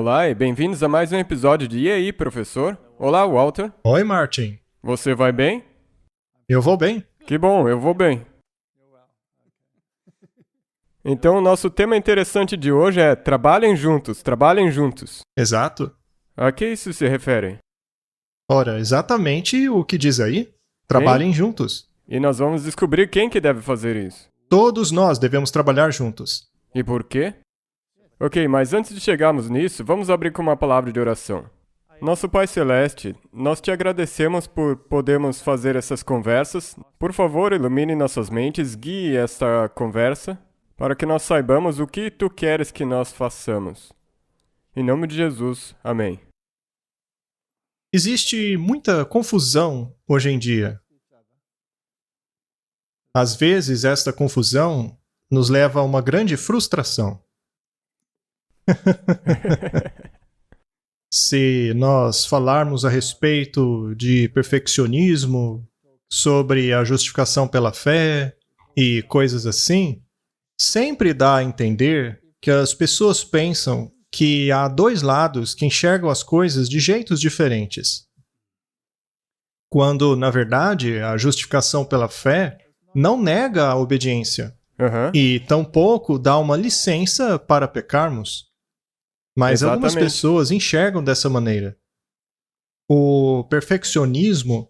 Olá e bem-vindos a mais um episódio de E aí, professor? Olá, Walter. Oi, Martin. Você vai bem? Eu vou bem. Que bom, eu vou bem. Então, o nosso tema interessante de hoje é trabalhem juntos, trabalhem juntos. Exato. A que isso se refere? Ora, exatamente o que diz aí. Trabalhem juntos. E nós vamos descobrir quem que deve fazer isso. Todos nós devemos trabalhar juntos. E por quê? Ok, mas antes de chegarmos nisso, vamos abrir com uma palavra de oração. Nosso Pai Celeste, nós te agradecemos por podermos fazer essas conversas. Por favor, ilumine nossas mentes, guie esta conversa, para que nós saibamos o que tu queres que nós façamos. Em nome de Jesus, amém. Existe muita confusão hoje em dia. Às vezes, esta confusão nos leva a uma grande frustração. Se nós falarmos a respeito de perfeccionismo, sobre a justificação pela fé e coisas assim, sempre dá a entender que as pessoas pensam que há dois lados que enxergam as coisas de jeitos diferentes. Quando, na verdade, a justificação pela fé não nega a obediência e tampouco dá uma licença para pecarmos. Mas algumas pessoas enxergam dessa maneira. O perfeccionismo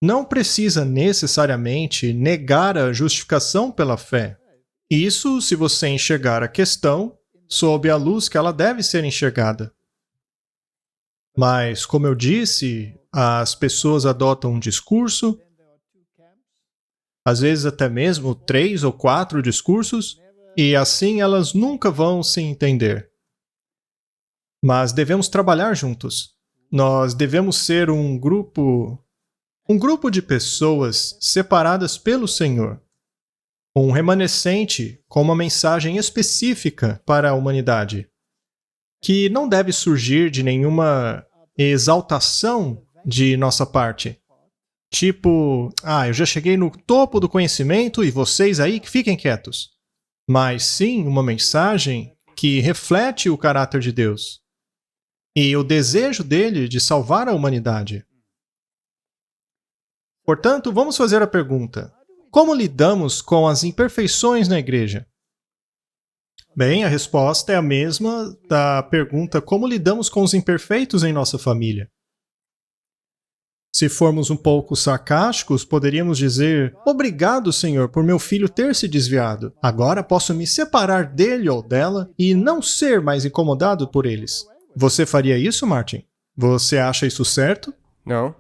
não precisa necessariamente negar a justificação pela fé. Isso se você enxergar a questão sob a luz que ela deve ser enxergada. Mas, como eu disse, as pessoas adotam um discurso, às vezes até mesmo 3 ou 4 discursos, e assim elas nunca vão se entender. Mas devemos trabalhar juntos. Nós devemos ser um grupo de pessoas separadas pelo Senhor. Um remanescente com uma mensagem específica para a humanidade, que não deve surgir de nenhuma exaltação de nossa parte. Tipo, eu já cheguei no topo do conhecimento e vocês aí que fiquem quietos. Mas sim uma mensagem que reflete o caráter de Deus e o desejo dele de salvar a humanidade. Portanto, vamos fazer a pergunta: como lidamos com as imperfeições na igreja? Bem, a resposta é a mesma da pergunta como lidamos com os imperfeitos em nossa família. Se formos um pouco sarcásticos, poderíamos dizer: obrigado, Senhor, por meu filho ter se desviado. Agora posso me separar dele ou dela e não ser mais incomodado por eles. Você faria isso, Martin? Você acha isso certo? Não.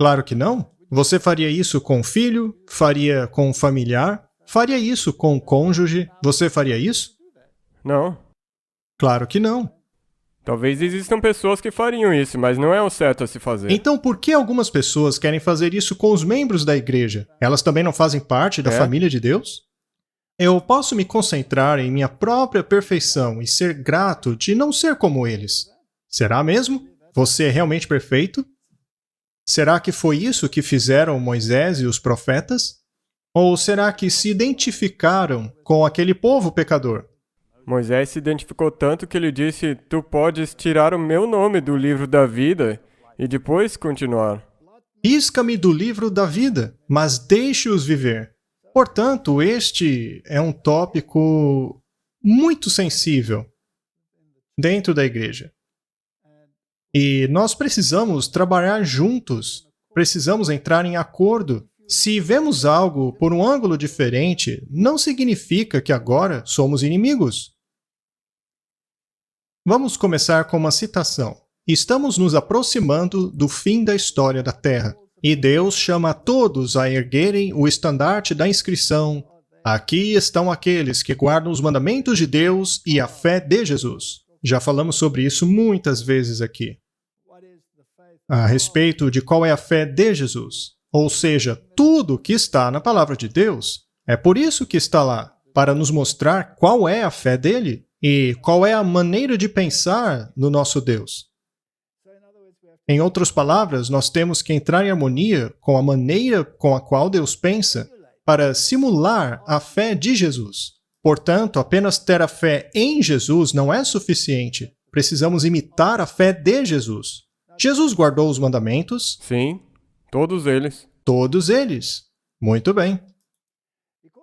Claro que não. Você faria isso com o filho? Faria com o familiar? Faria isso com o cônjuge? Você faria isso? Não. Claro que não. Talvez existam pessoas que fariam isso, mas não é o certo a se fazer. Então, por que algumas pessoas querem fazer isso com os membros da igreja? Elas também não fazem parte da família de Deus? Eu posso me concentrar em minha própria perfeição e ser grato de não ser como eles. Será mesmo? Você é realmente perfeito? Será que foi isso que fizeram Moisés e os profetas? Ou será que se identificaram com aquele povo pecador? Moisés se identificou tanto que ele disse: tu podes tirar o meu nome do livro da vida e depois continuar. Risca-me do livro da vida, mas deixe-os viver. Portanto, este é um tópico muito sensível dentro da igreja. E nós precisamos trabalhar juntos, precisamos entrar em acordo. Se vemos algo por um ângulo diferente, não significa que agora somos inimigos. Vamos começar com uma citação. Estamos nos aproximando do fim da história da Terra. E Deus chama a todos a erguerem o estandarte da inscrição: aqui estão aqueles que guardam os mandamentos de Deus e a fé de Jesus. Já falamos sobre isso muitas vezes aqui. A respeito de qual é a fé de Jesus. Ou seja, tudo que está na palavra de Deus. É por isso que está lá, para nos mostrar qual é a fé dele e qual é a maneira de pensar no nosso Deus. Em outras palavras, nós temos que entrar em harmonia com a maneira com a qual Deus pensa para simular a fé de Jesus. Portanto, apenas ter a fé em Jesus não é suficiente. precisamos imitar a fé de Jesus. Jesus guardou os mandamentos? Sim, todos eles. Todos eles. Muito bem.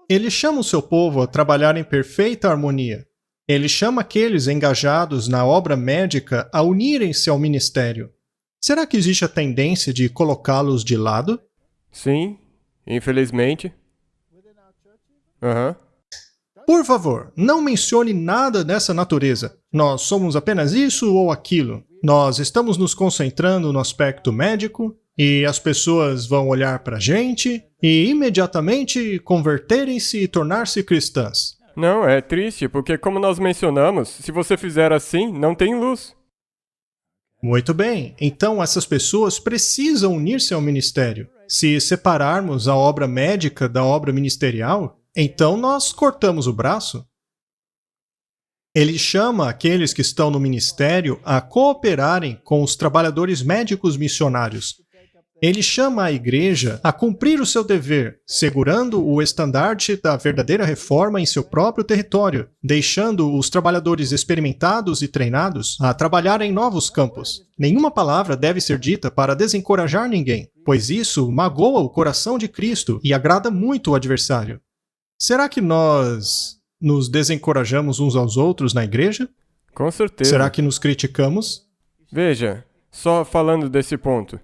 Ele chama o seu povo a trabalhar em perfeita harmonia. Ele chama aqueles engajados na obra médica a unirem-se ao ministério. Será que existe a tendência de colocá-los de lado? Sim, infelizmente. Aham. Por favor, não mencione nada dessa natureza. Nós somos apenas isso ou aquilo. Nós estamos nos concentrando no aspecto médico e as pessoas vão olhar para a gente e imediatamente converterem-se e tornar-se cristãs. Não, é triste, porque como nós mencionamos, se você fizer assim, não tem luz. Muito bem, então essas pessoas precisam unir-se ao ministério. Se separarmos a obra médica da obra ministerial, então nós cortamos o braço. Ele chama aqueles que estão no ministério a cooperarem com os trabalhadores médicos missionários. Ele chama a igreja a cumprir o seu dever, segurando o estandarte da verdadeira reforma em seu próprio território, deixando os trabalhadores experimentados e treinados a trabalhar em novos campos. Nenhuma palavra deve ser dita para desencorajar ninguém, pois isso magoa o coração de Cristo e agrada muito o adversário. Será que nós nos desencorajamos uns aos outros na igreja? Com certeza. Será que nos criticamos? Veja, só falando desse ponto.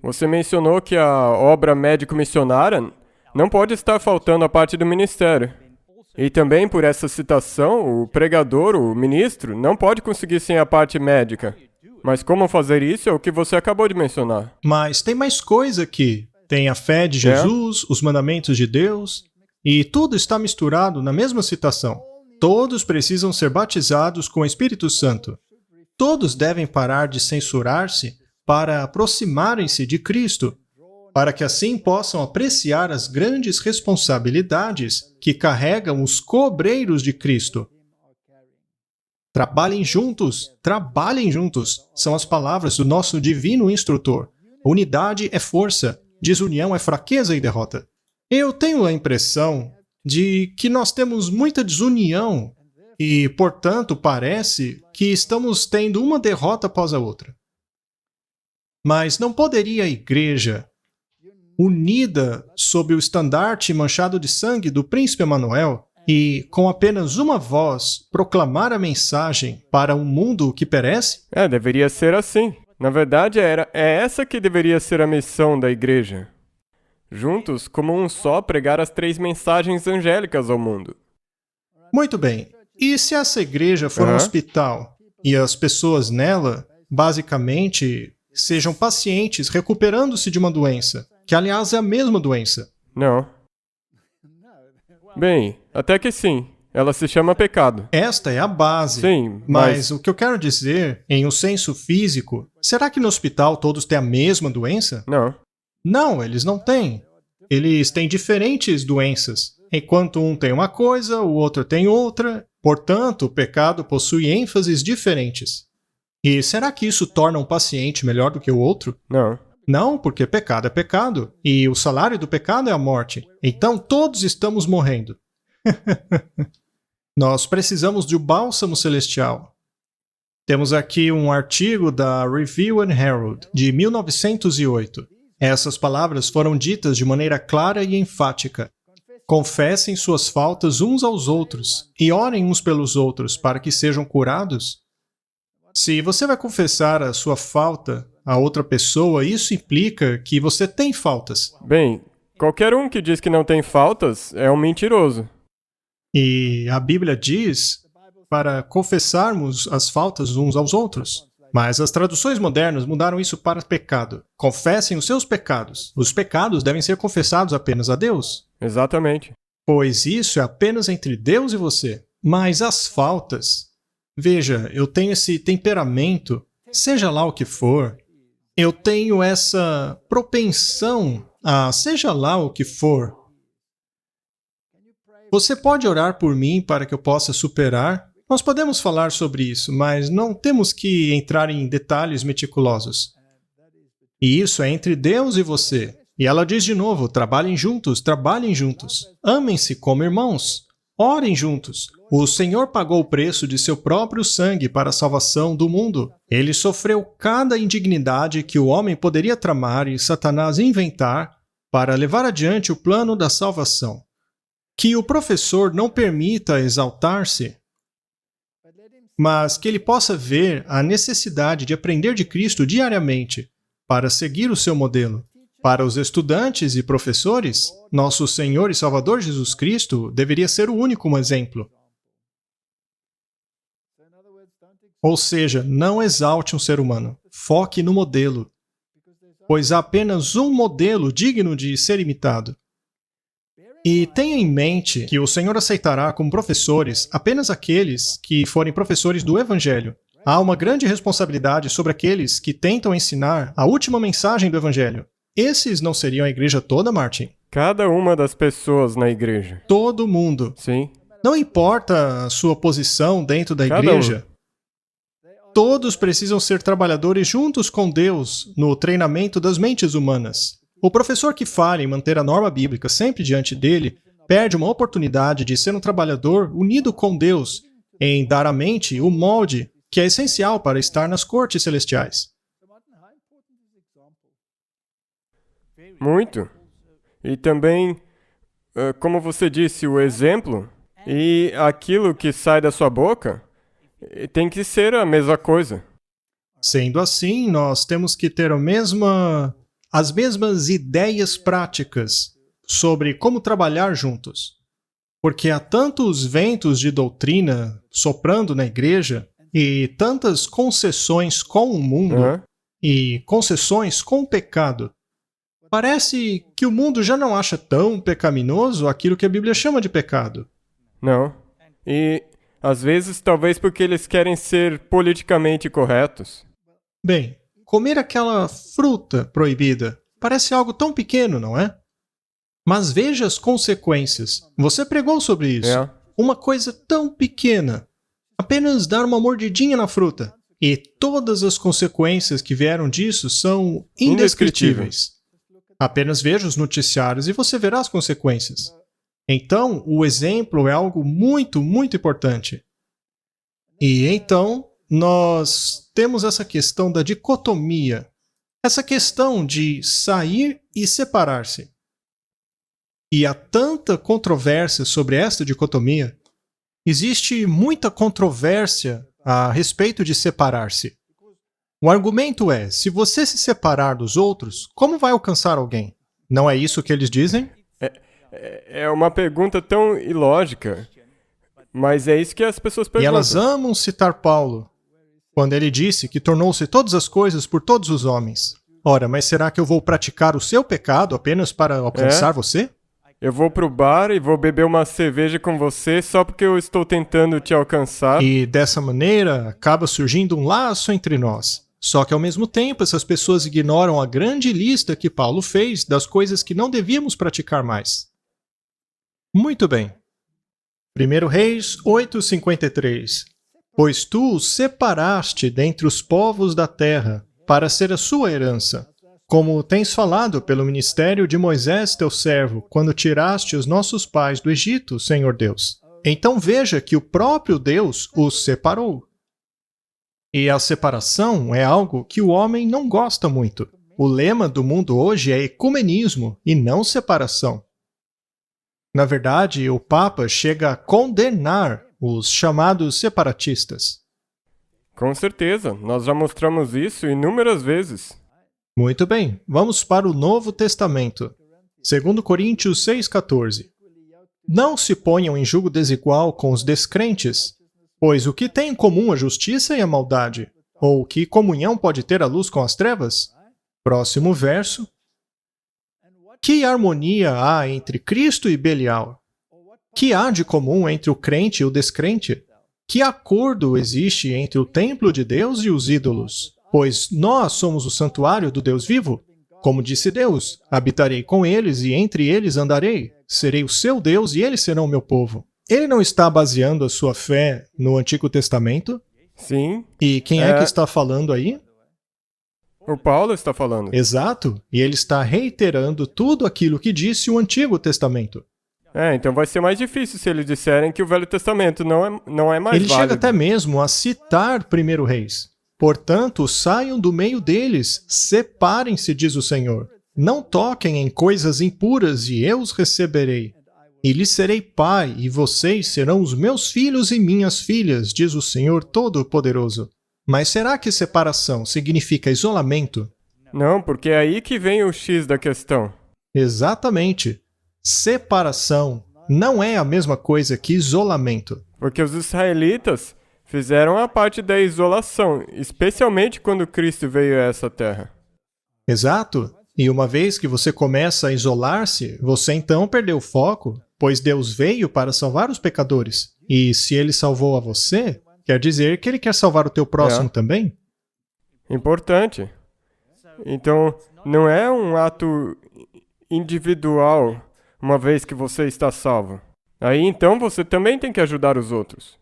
Você mencionou que a obra médico-missionária não pode estar faltando a parte do ministério. E também, por essa citação, o pregador, o ministro, não pode conseguir sem a parte médica. Mas como fazer isso é o que você acabou de mencionar. Mas tem mais coisa aqui. Tem a fé de Jesus, os mandamentos de Deus, e tudo está misturado na mesma citação. Todos precisam ser batizados com o Espírito Santo. Todos devem parar de censurar-se para aproximarem-se de Cristo, para que assim possam apreciar as grandes responsabilidades que carregam os cobreiros de Cristo. Trabalhem juntos, são as palavras do nosso divino instrutor. Unidade é força, desunião é fraqueza e derrota. Eu tenho a impressão de que nós temos muita desunião e, portanto, parece que estamos tendo uma derrota após a outra. Mas não poderia a igreja, unida sob o estandarte manchado de sangue do príncipe Emanuel, e com apenas uma voz proclamar a mensagem para um mundo que perece? Deveria ser assim. Na verdade, é essa que deveria ser a missão da igreja. Juntos, como um só, pregar as 3 mensagens angélicas ao mundo. Muito bem. E se essa igreja for um hospital e as pessoas nela, basicamente, sejam pacientes recuperando-se de uma doença, que aliás é a mesma doença? Não. Bem, até que sim. Ela se chama pecado. Esta é a base. Sim, mas o que eu quero dizer, em um senso físico, será que no hospital todos têm a mesma doença? Não. Não, eles não têm. Eles têm diferentes doenças. Enquanto um tem uma coisa, o outro tem outra. Portanto, o pecado possui ênfases diferentes. E será que isso torna um paciente melhor do que o outro? Não. Não, porque pecado é pecado. E o salário do pecado é a morte. Então todos estamos morrendo. Nós precisamos de um bálsamo celestial. Temos aqui um artigo da Review and Herald, de 1908. Essas palavras foram ditas de maneira clara e enfática. Confessem suas faltas uns aos outros e orem uns pelos outros para que sejam curados. Se você vai confessar a sua falta a outra pessoa, isso implica que você tem faltas. Bem, qualquer um que diz que não tem faltas é um mentiroso. E a Bíblia diz para confessarmos as faltas uns aos outros. Mas as traduções modernas mudaram isso para pecado. Confessem os seus pecados. Os pecados devem ser confessados apenas a Deus. Exatamente. Pois isso é apenas entre Deus e você. Mas as faltas... Veja, eu tenho esse temperamento, seja lá o que for. Eu tenho essa propensão a seja lá o que for. Você pode orar por mim para que eu possa superar? Nós podemos falar sobre isso, mas não temos que entrar em detalhes meticulosos. E isso é entre Deus e você. E ela diz de novo, trabalhem juntos, amem-se como irmãos. Orem juntos. O Senhor pagou o preço de seu próprio sangue para a salvação do mundo. Ele sofreu cada indignidade que o homem poderia tramar e Satanás inventar para levar adiante o plano da salvação. Que o professor não permita exaltar-se, mas que ele possa ver a necessidade de aprender de Cristo diariamente para seguir o seu modelo. Para os estudantes e professores, nosso Senhor e Salvador Jesus Cristo deveria ser o único exemplo. Ou seja, não exalte um ser humano, foque no modelo, pois há apenas um modelo digno de ser imitado. E tenha em mente que o Senhor aceitará como professores apenas aqueles que forem professores do Evangelho. Há uma grande responsabilidade sobre aqueles que tentam ensinar a última mensagem do Evangelho. Esses não seriam a igreja toda, Martin? Cada uma das pessoas na igreja. Todo mundo. Sim. Não importa a sua posição dentro da igreja. Todos precisam ser trabalhadores juntos com Deus no treinamento das mentes humanas. O professor que falha em manter a norma bíblica sempre diante dele perde uma oportunidade de ser um trabalhador unido com Deus em dar à mente o molde que é essencial para estar nas cortes celestiais. Muito. E também, como você disse, o exemplo e aquilo que sai da sua boca tem que ser a mesma coisa. Sendo assim, nós temos que ter as mesmas ideias práticas sobre como trabalhar juntos. Porque há tantos ventos de doutrina soprando na igreja e tantas concessões com o mundo e concessões com o pecado. Parece que o mundo já não acha tão pecaminoso aquilo que a Bíblia chama de pecado. Não. E, às vezes, talvez porque eles querem ser politicamente corretos. Bem, comer aquela fruta proibida parece algo tão pequeno, não é? Mas veja as consequências. Você pregou sobre isso. Uma coisa tão pequena. Apenas dar uma mordidinha na fruta. E todas as consequências que vieram disso são indescritíveis. Apenas veja os noticiários e você verá as consequências. Então, o exemplo é algo muito, muito importante. E então, nós temos essa questão da dicotomia. Essa questão de sair e separar-se. E há tanta controvérsia sobre esta dicotomia. Existe muita controvérsia a respeito de separar-se. O argumento é, se você se separar dos outros, como vai alcançar alguém? Não é isso que eles dizem? É uma pergunta tão ilógica, mas é isso que as pessoas perguntam. E elas amam citar Paulo, quando ele disse que tornou-se todas as coisas por todos os homens. Ora, mas será que eu vou praticar o seu pecado apenas para alcançar você? Eu vou pro bar e vou beber uma cerveja com você só porque eu estou tentando te alcançar. E dessa maneira, acaba surgindo um laço entre nós. Só que ao mesmo tempo, essas pessoas ignoram a grande lista que Paulo fez das coisas que não devíamos praticar mais. Muito bem. 1 Reis 8:53. Pois tu os separaste dentre os povos da terra, para ser a sua herança, como tens falado pelo ministério de Moisés, teu servo, quando tiraste os nossos pais do Egito, Senhor Deus. Então veja que o próprio Deus os separou. E a separação é algo que o homem não gosta muito. O lema do mundo hoje é ecumenismo e não separação. Na verdade, o Papa chega a condenar os chamados separatistas. Com certeza, nós já mostramos isso inúmeras vezes. Muito bem, vamos para o Novo Testamento. 2 Coríntios 6,14. Não se ponham em julgo desigual com os descrentes, pois o que tem em comum a justiça e a maldade? Ou que comunhão pode ter a luz com as trevas? Próximo verso. Que harmonia há entre Cristo e Belial? Que há de comum entre o crente e o descrente? Que acordo existe entre o templo de Deus e os ídolos? Pois nós somos o santuário do Deus vivo. Como disse Deus, habitarei com eles e entre eles andarei. Serei o seu Deus e eles serão o meu povo. Ele não está baseando a sua fé no Antigo Testamento? Sim. E quem é que está falando aí? O Paulo está falando. Exato. E ele está reiterando tudo aquilo que disse o Antigo Testamento. Então vai ser mais difícil se eles disserem que o Velho Testamento não é mais Ele chega válido. até mesmo a citar 1 Reis. Portanto, saiam do meio deles, separem-se, diz o Senhor. Não toquem em coisas impuras, e eu os receberei. E lhes serei pai, e vocês serão os meus filhos e minhas filhas, diz o Senhor Todo-Poderoso. Mas será que separação significa isolamento? Não, porque é aí que vem o X da questão. Exatamente. Separação não é a mesma coisa que isolamento. Porque os israelitas fizeram a parte da isolação, especialmente quando Cristo veio a essa terra. Exato. E uma vez que você começa a isolar-se, você então perdeu o foco, pois Deus veio para salvar os pecadores. E se Ele salvou a você, quer dizer que Ele quer salvar o teu próximo também? Importante. Então, não é um ato individual, uma vez que você está salvo. Aí então você também tem que ajudar os outros.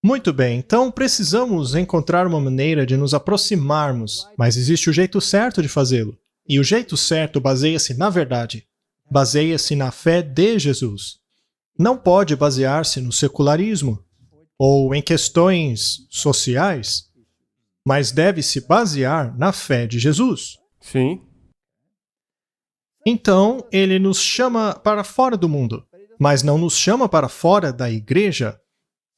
Muito bem, então precisamos encontrar uma maneira de nos aproximarmos, mas existe o jeito certo de fazê-lo. E o jeito certo baseia-se na verdade. Baseia-se na fé de Jesus. Não pode basear-se no secularismo ou em questões sociais, mas deve se basear na fé de Jesus. Sim. Então, ele nos chama para fora do mundo, mas não nos chama para fora da igreja.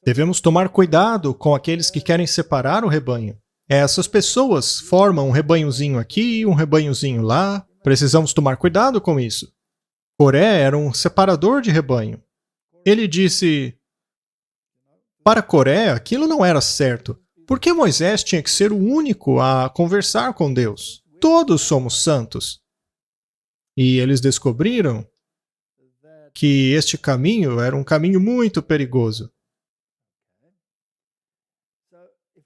Devemos tomar cuidado com aqueles que querem separar o rebanho. Essas pessoas formam um rebanhozinho aqui, um rebanhozinho lá. Precisamos tomar cuidado com isso. Coré era um separador de rebanho. Ele disse: para Coré, aquilo não era certo. Por que Moisés tinha que ser o único a conversar com Deus? Todos somos santos. E eles descobriram que este caminho era um caminho muito perigoso.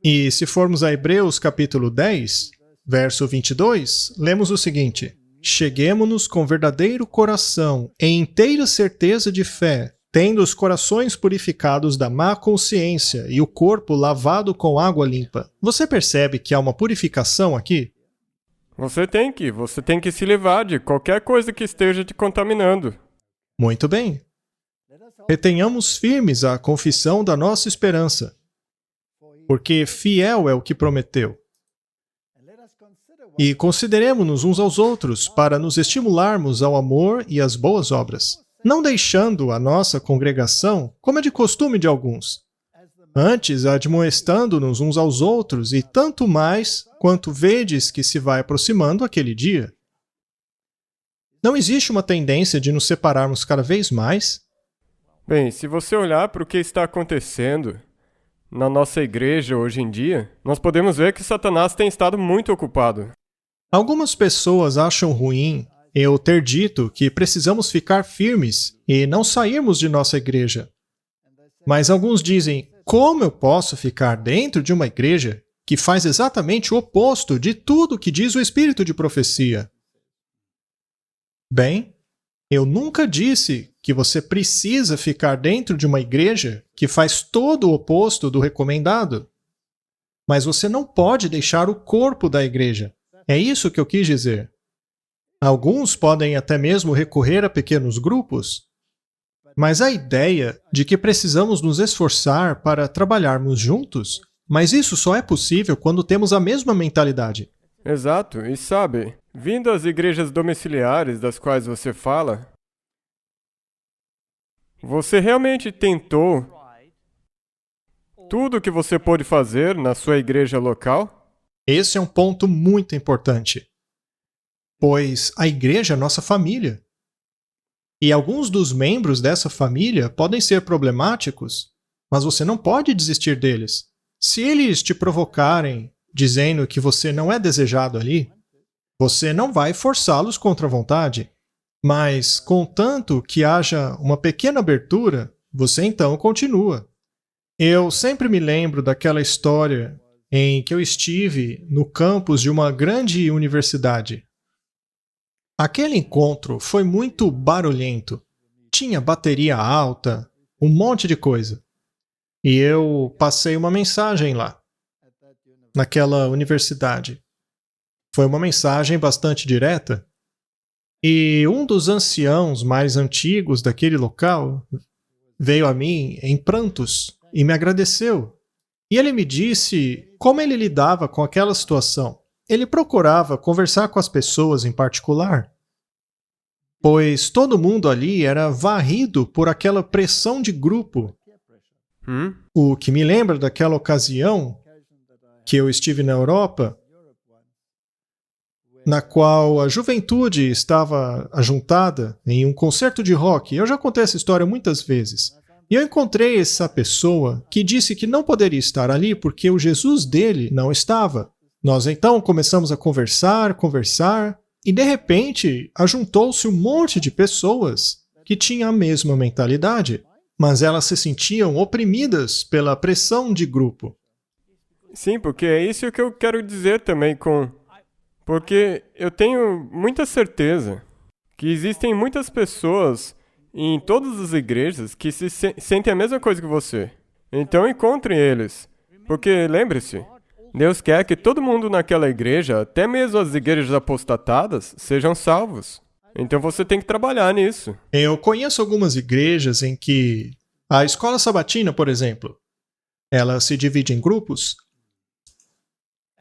E se formos a Hebreus capítulo 10, verso 22, lemos o seguinte: cheguemo-nos com verdadeiro coração, em inteira certeza de fé, tendo os corações purificados da má consciência e o corpo lavado com água limpa. Você percebe que há uma purificação aqui? Você tem que se livrar de qualquer coisa que esteja te contaminando. Muito bem. Retenhamos firmes a confissão da nossa esperança, porque fiel é o que prometeu. E consideremo-nos uns aos outros para nos estimularmos ao amor e às boas obras, não deixando a nossa congregação, como é de costume de alguns, antes admoestando-nos uns aos outros, e tanto mais quanto vedes que se vai aproximando aquele dia. Não existe uma tendência de nos separarmos cada vez mais? Bem, se você olhar para o que está acontecendo na nossa igreja hoje em dia, nós podemos ver que Satanás tem estado muito ocupado. Algumas pessoas acham ruim eu ter dito que precisamos ficar firmes e não sairmos de nossa igreja. Mas alguns dizem: como eu posso ficar dentro de uma igreja que faz exatamente o oposto de tudo que diz o espírito de profecia? Bem, eu nunca disse que você precisa ficar dentro de uma igreja que faz todo o oposto do recomendado. Mas você não pode deixar o corpo da igreja. É isso que eu quis dizer. Alguns podem até mesmo recorrer a pequenos grupos, mas a ideia de que precisamos nos esforçar para trabalharmos juntos, mas isso só é possível quando temos a mesma mentalidade. Exato, e sabe, vindo às igrejas domiciliares das quais você fala, você realmente tentou tudo o que você pôde fazer na sua igreja local? Esse é um ponto muito importante, pois a igreja é nossa família. E alguns dos membros dessa família podem ser problemáticos, mas você não pode desistir deles. Se eles te provocarem dizendo que você não é desejado ali, você não vai forçá-los contra a vontade. Mas, contanto que haja uma pequena abertura, você então continua. Eu sempre me lembro daquela história em que eu estive no campus de uma grande universidade. Aquele encontro foi muito barulhento. Tinha bateria alta, um monte de coisa. E eu passei uma mensagem lá, naquela universidade. Foi uma mensagem bastante direta. E um dos anciãos mais antigos daquele local veio a mim em prantos e me agradeceu. E ele me disse como ele lidava com aquela situação. Ele procurava conversar com as pessoas em particular, pois todo mundo ali era varrido por aquela pressão de grupo. O que me lembra daquela ocasião que eu estive na Europa, na qual a juventude estava ajuntada em um concerto de rock. Eu já contei essa história muitas vezes. E eu encontrei essa pessoa que disse que não poderia estar ali porque o Jesus dele não estava. Nós então começamos a conversar, e de repente ajuntou-se um monte de pessoas que tinham a mesma mentalidade, mas elas se sentiam oprimidas pela pressão de grupo. Sim, porque é isso que eu quero dizer também Porque eu tenho muita certeza que existem muitas pessoas em todas as igrejas que sentem a mesma coisa que você. Então encontre eles, porque lembre-se, Deus quer que todo mundo naquela igreja, até mesmo as igrejas apostatadas, sejam salvos. Então você tem que trabalhar nisso. Eu conheço algumas igrejas em que a escola sabatina, por exemplo, ela se divide em grupos.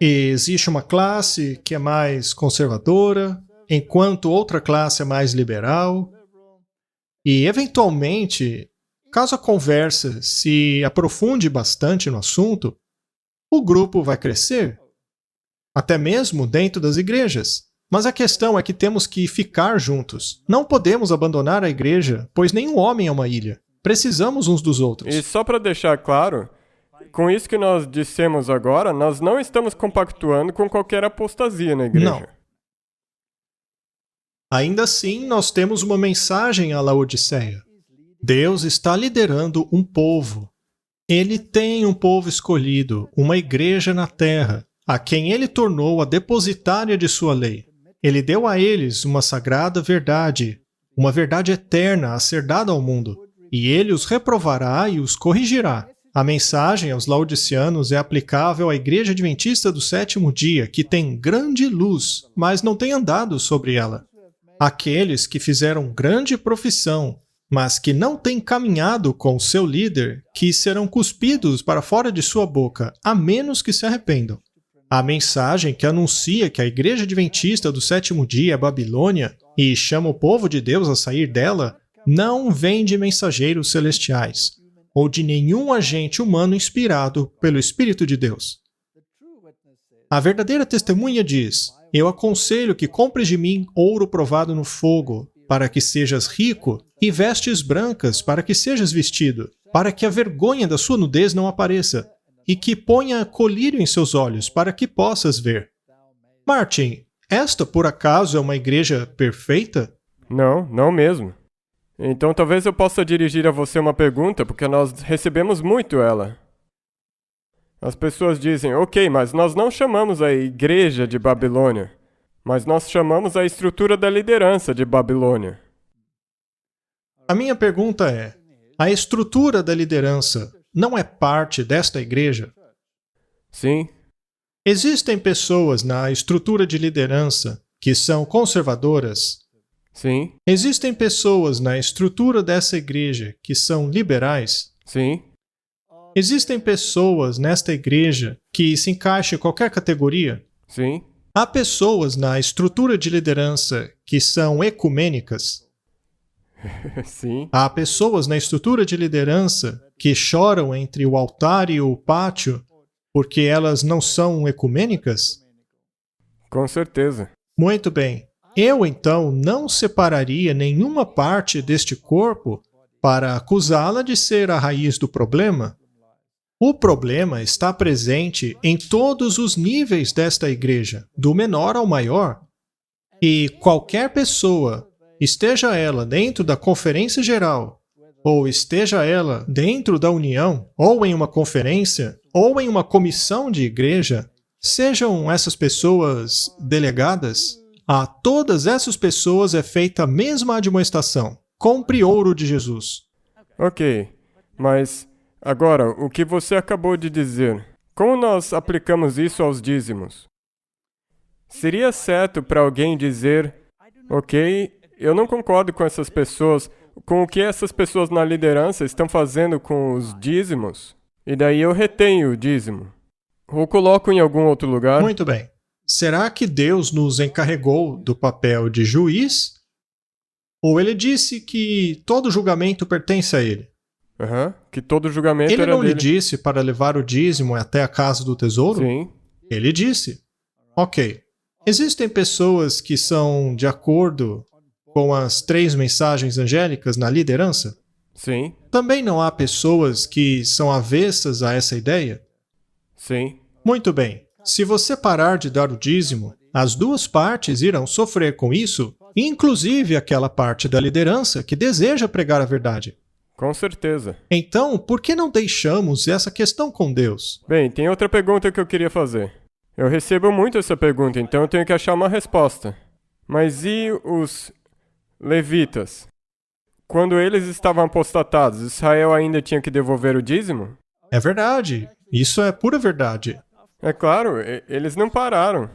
E existe uma classe que é mais conservadora, enquanto outra classe é mais liberal. E, eventualmente, caso a conversa se aprofunde bastante no assunto, o grupo vai crescer, até mesmo dentro das igrejas. Mas a questão é que temos que ficar juntos. Não podemos abandonar a igreja, pois nenhum homem é uma ilha. Precisamos uns dos outros. E só para deixar claro, com isso que nós dissemos agora, nós não estamos compactuando com qualquer apostasia na igreja. Não. Ainda assim, nós temos uma mensagem à Laodiceia. Deus está liderando um povo. Ele tem um povo escolhido, uma igreja na terra, a quem ele tornou a depositária de sua lei. Ele deu a eles uma sagrada verdade, uma verdade eterna a ser dada ao mundo, e ele os reprovará e os corrigirá. A mensagem aos laodiceanos é aplicável à Igreja Adventista do Sétimo Dia, que tem grande luz, mas não tem andado sobre ela. Aqueles que fizeram grande profissão, mas que não têm caminhado com seu líder, que serão cuspidos para fora de sua boca, a menos que se arrependam. A mensagem que anuncia que a Igreja Adventista do Sétimo Dia é Babilônia e chama o povo de Deus a sair dela, não vem de mensageiros celestiais, ou de nenhum agente humano inspirado pelo Espírito de Deus. A verdadeira testemunha diz: eu aconselho que compres de mim ouro provado no fogo, para que sejas rico, e vestes brancas, para que sejas vestido, para que a vergonha da sua nudez não apareça, e que ponha colírio em seus olhos, para que possas ver. Martin, esta por acaso é uma igreja perfeita? Não, não mesmo. Então talvez eu possa dirigir a você uma pergunta, porque nós recebemos muito ela. As pessoas dizem, ok, mas nós não chamamos a igreja de Babilônia, mas nós chamamos a estrutura da liderança de Babilônia. A minha pergunta é, a estrutura da liderança não é parte desta igreja? Sim. Existem pessoas na estrutura de liderança que são conservadoras? Sim. Existem pessoas na estrutura dessa igreja que são liberais? Sim. Existem pessoas nesta igreja que se encaixam em qualquer categoria? Sim. Há pessoas na estrutura de liderança que são ecumênicas? Sim. Há pessoas na estrutura de liderança que choram entre o altar e o pátio porque elas não são ecumênicas? Com certeza. Muito bem. Eu, então, não separaria nenhuma parte deste corpo para acusá-la de ser a raiz do problema. O problema está presente em todos os níveis desta igreja, do menor ao maior. E qualquer pessoa, esteja ela dentro da conferência geral, ou esteja ela dentro da união, ou em uma conferência, ou em uma comissão de igreja, sejam essas pessoas delegadas, a todas essas pessoas é feita a mesma admoestação. Compre ouro de Jesus. Ok, mas agora, o que você acabou de dizer, como nós aplicamos isso aos dízimos? Seria certo para alguém dizer, Ok? Eu não concordo com essas pessoas, com o que essas pessoas na liderança estão fazendo com os dízimos. E daí eu retenho o dízimo. Ou coloco em algum outro lugar. Muito bem. Será que Deus nos encarregou do papel de juiz? Ou ele disse que todo julgamento pertence a ele? Que todo julgamento Ele era não lhe dele. disse para levar o dízimo até a casa do tesouro? Sim. Ele disse. Ok. Existem pessoas que são de acordo com as 3 mensagens angélicas na liderança? Sim. Também não há pessoas que são avessas a essa ideia? Sim. Muito bem. Se você parar de dar o dízimo, as 2 partes irão sofrer com isso, inclusive aquela parte da liderança que deseja pregar a verdade. Com certeza. Então, por que não deixamos essa questão com Deus? Bem, tem outra pergunta que eu queria fazer. Eu recebo muito essa pergunta, então eu tenho que achar uma resposta. Mas e os levitas? Quando eles estavam apostatados, Israel ainda tinha que devolver o dízimo? É verdade. Isso é pura verdade. É claro, eles não pararam.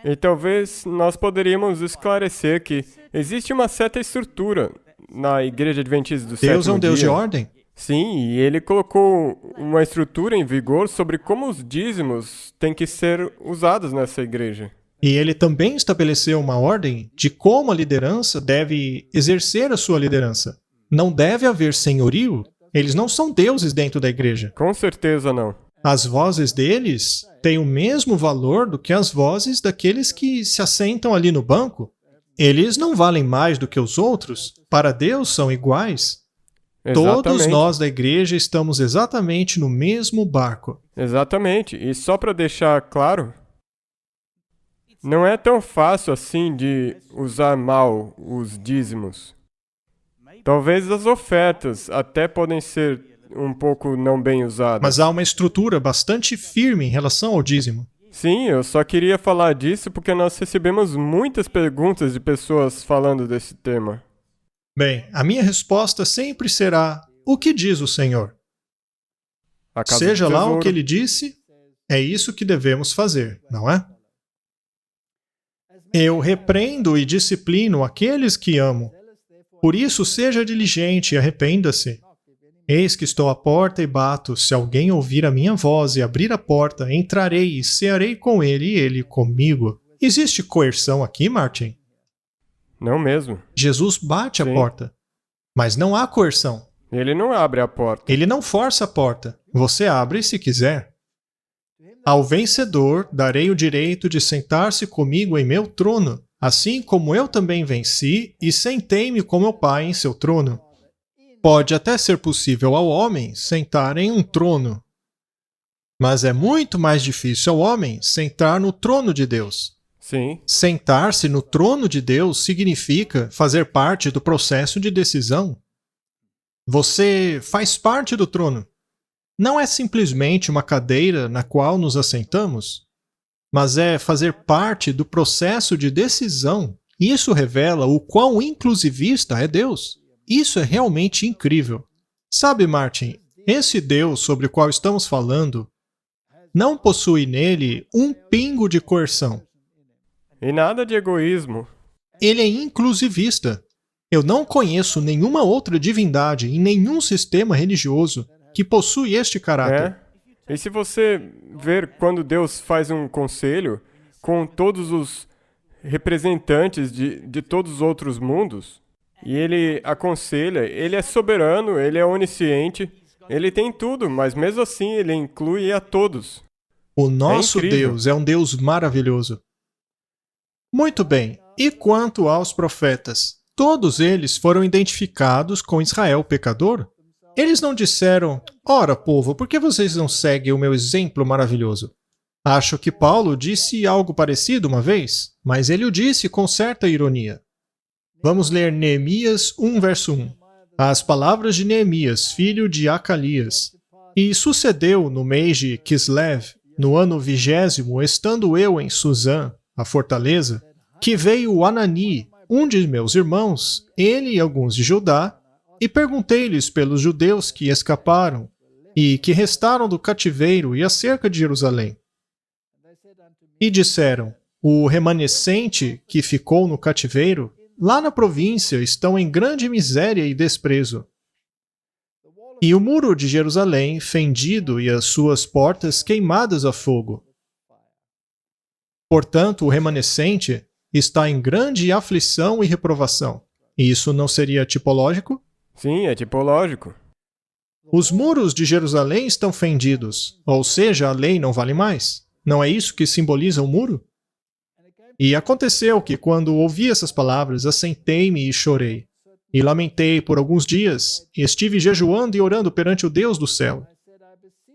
E talvez nós poderíamos esclarecer que existe uma certa estrutura na Igreja Adventista do Sétimo Dia. Deus é um Deus de ordem? Sim, e ele colocou uma estrutura em vigor sobre como os dízimos têm que ser usados nessa igreja. E ele também estabeleceu uma ordem de como a liderança deve exercer a sua liderança. Não deve haver senhorio. Eles não são deuses dentro da igreja. Com certeza não. As vozes deles têm o mesmo valor do que as vozes daqueles que se assentam ali no banco. Eles não valem mais do que os outros. Para Deus são iguais. Todos nós da igreja estamos exatamente no mesmo barco. Exatamente. E só para deixar claro, não é tão fácil assim de usar mal os dízimos. Talvez as ofertas até podem ser um pouco não bem usadas. Mas há uma estrutura bastante firme em relação ao dízimo. Sim, eu só queria falar disso porque nós recebemos muitas perguntas de pessoas falando desse tema. Bem, a minha resposta sempre será: o que diz o Senhor? Seja lá o que ele disse, é isso que devemos fazer, não é? Eu repreendo e disciplino aqueles que amo. Por isso, seja diligente e arrependa-se. Eis que estou à porta e bato. Se alguém ouvir a minha voz e abrir a porta, entrarei e cearei com ele e ele comigo. Existe coerção aqui, Martin? Não mesmo. Jesus bate a porta, mas não há coerção. Ele não abre a porta. Ele não força a porta. Você abre se quiser. Ao vencedor darei o direito de sentar-se comigo em meu trono, assim como eu também venci e sentei-me com meu Pai em seu trono. Pode até ser possível ao homem sentar em um trono, mas é muito mais difícil ao homem sentar no trono de Deus. Sim. Sentar-se no trono de Deus significa fazer parte do processo de decisão. Você faz parte do trono. Não é simplesmente uma cadeira na qual nos assentamos, mas é fazer parte do processo de decisão. Isso revela o quão inclusivista é Deus. Isso é realmente incrível. Sabe, Martin, esse Deus sobre o qual estamos falando não possui nele um pingo de coerção. E nada de egoísmo. Ele é inclusivista. Eu não conheço nenhuma outra divindade em nenhum sistema religioso que possui este caráter. E se você ver quando Deus faz um conselho com todos os representantes de todos os outros mundos, e ele aconselha, ele é soberano, ele é onisciente, ele tem tudo, mas mesmo assim ele inclui a todos. O nosso Deus é um Deus maravilhoso. Muito bem, e quanto aos profetas? Todos eles foram identificados com Israel pecador? Eles não disseram: ora, povo, por que vocês não seguem o meu exemplo maravilhoso? Acho que Paulo disse algo parecido uma vez, mas ele o disse com certa ironia. Vamos ler Neemias 1, verso 1. As palavras de Neemias, filho de Acalias. E sucedeu no mês de Kislev, no ano 20º, estando eu em Suzã, a fortaleza, que veio Anani, um de meus irmãos, ele e alguns de Judá, e perguntei-lhes pelos judeus que escaparam e que restaram do cativeiro e acerca de Jerusalém. E disseram: o remanescente que ficou no cativeiro, lá na província, estão em grande miséria e desprezo. E o muro de Jerusalém fendido e as suas portas queimadas a fogo. Portanto, o remanescente está em grande aflição e reprovação. E isso não seria tipológico? Sim, é tipológico. Os muros de Jerusalém estão fendidos, ou seja, a lei não vale mais. Não é isso que simboliza o muro? E aconteceu que, quando ouvi essas palavras, assentei-me e chorei. E lamentei por alguns dias, e estive jejuando e orando perante o Deus do céu.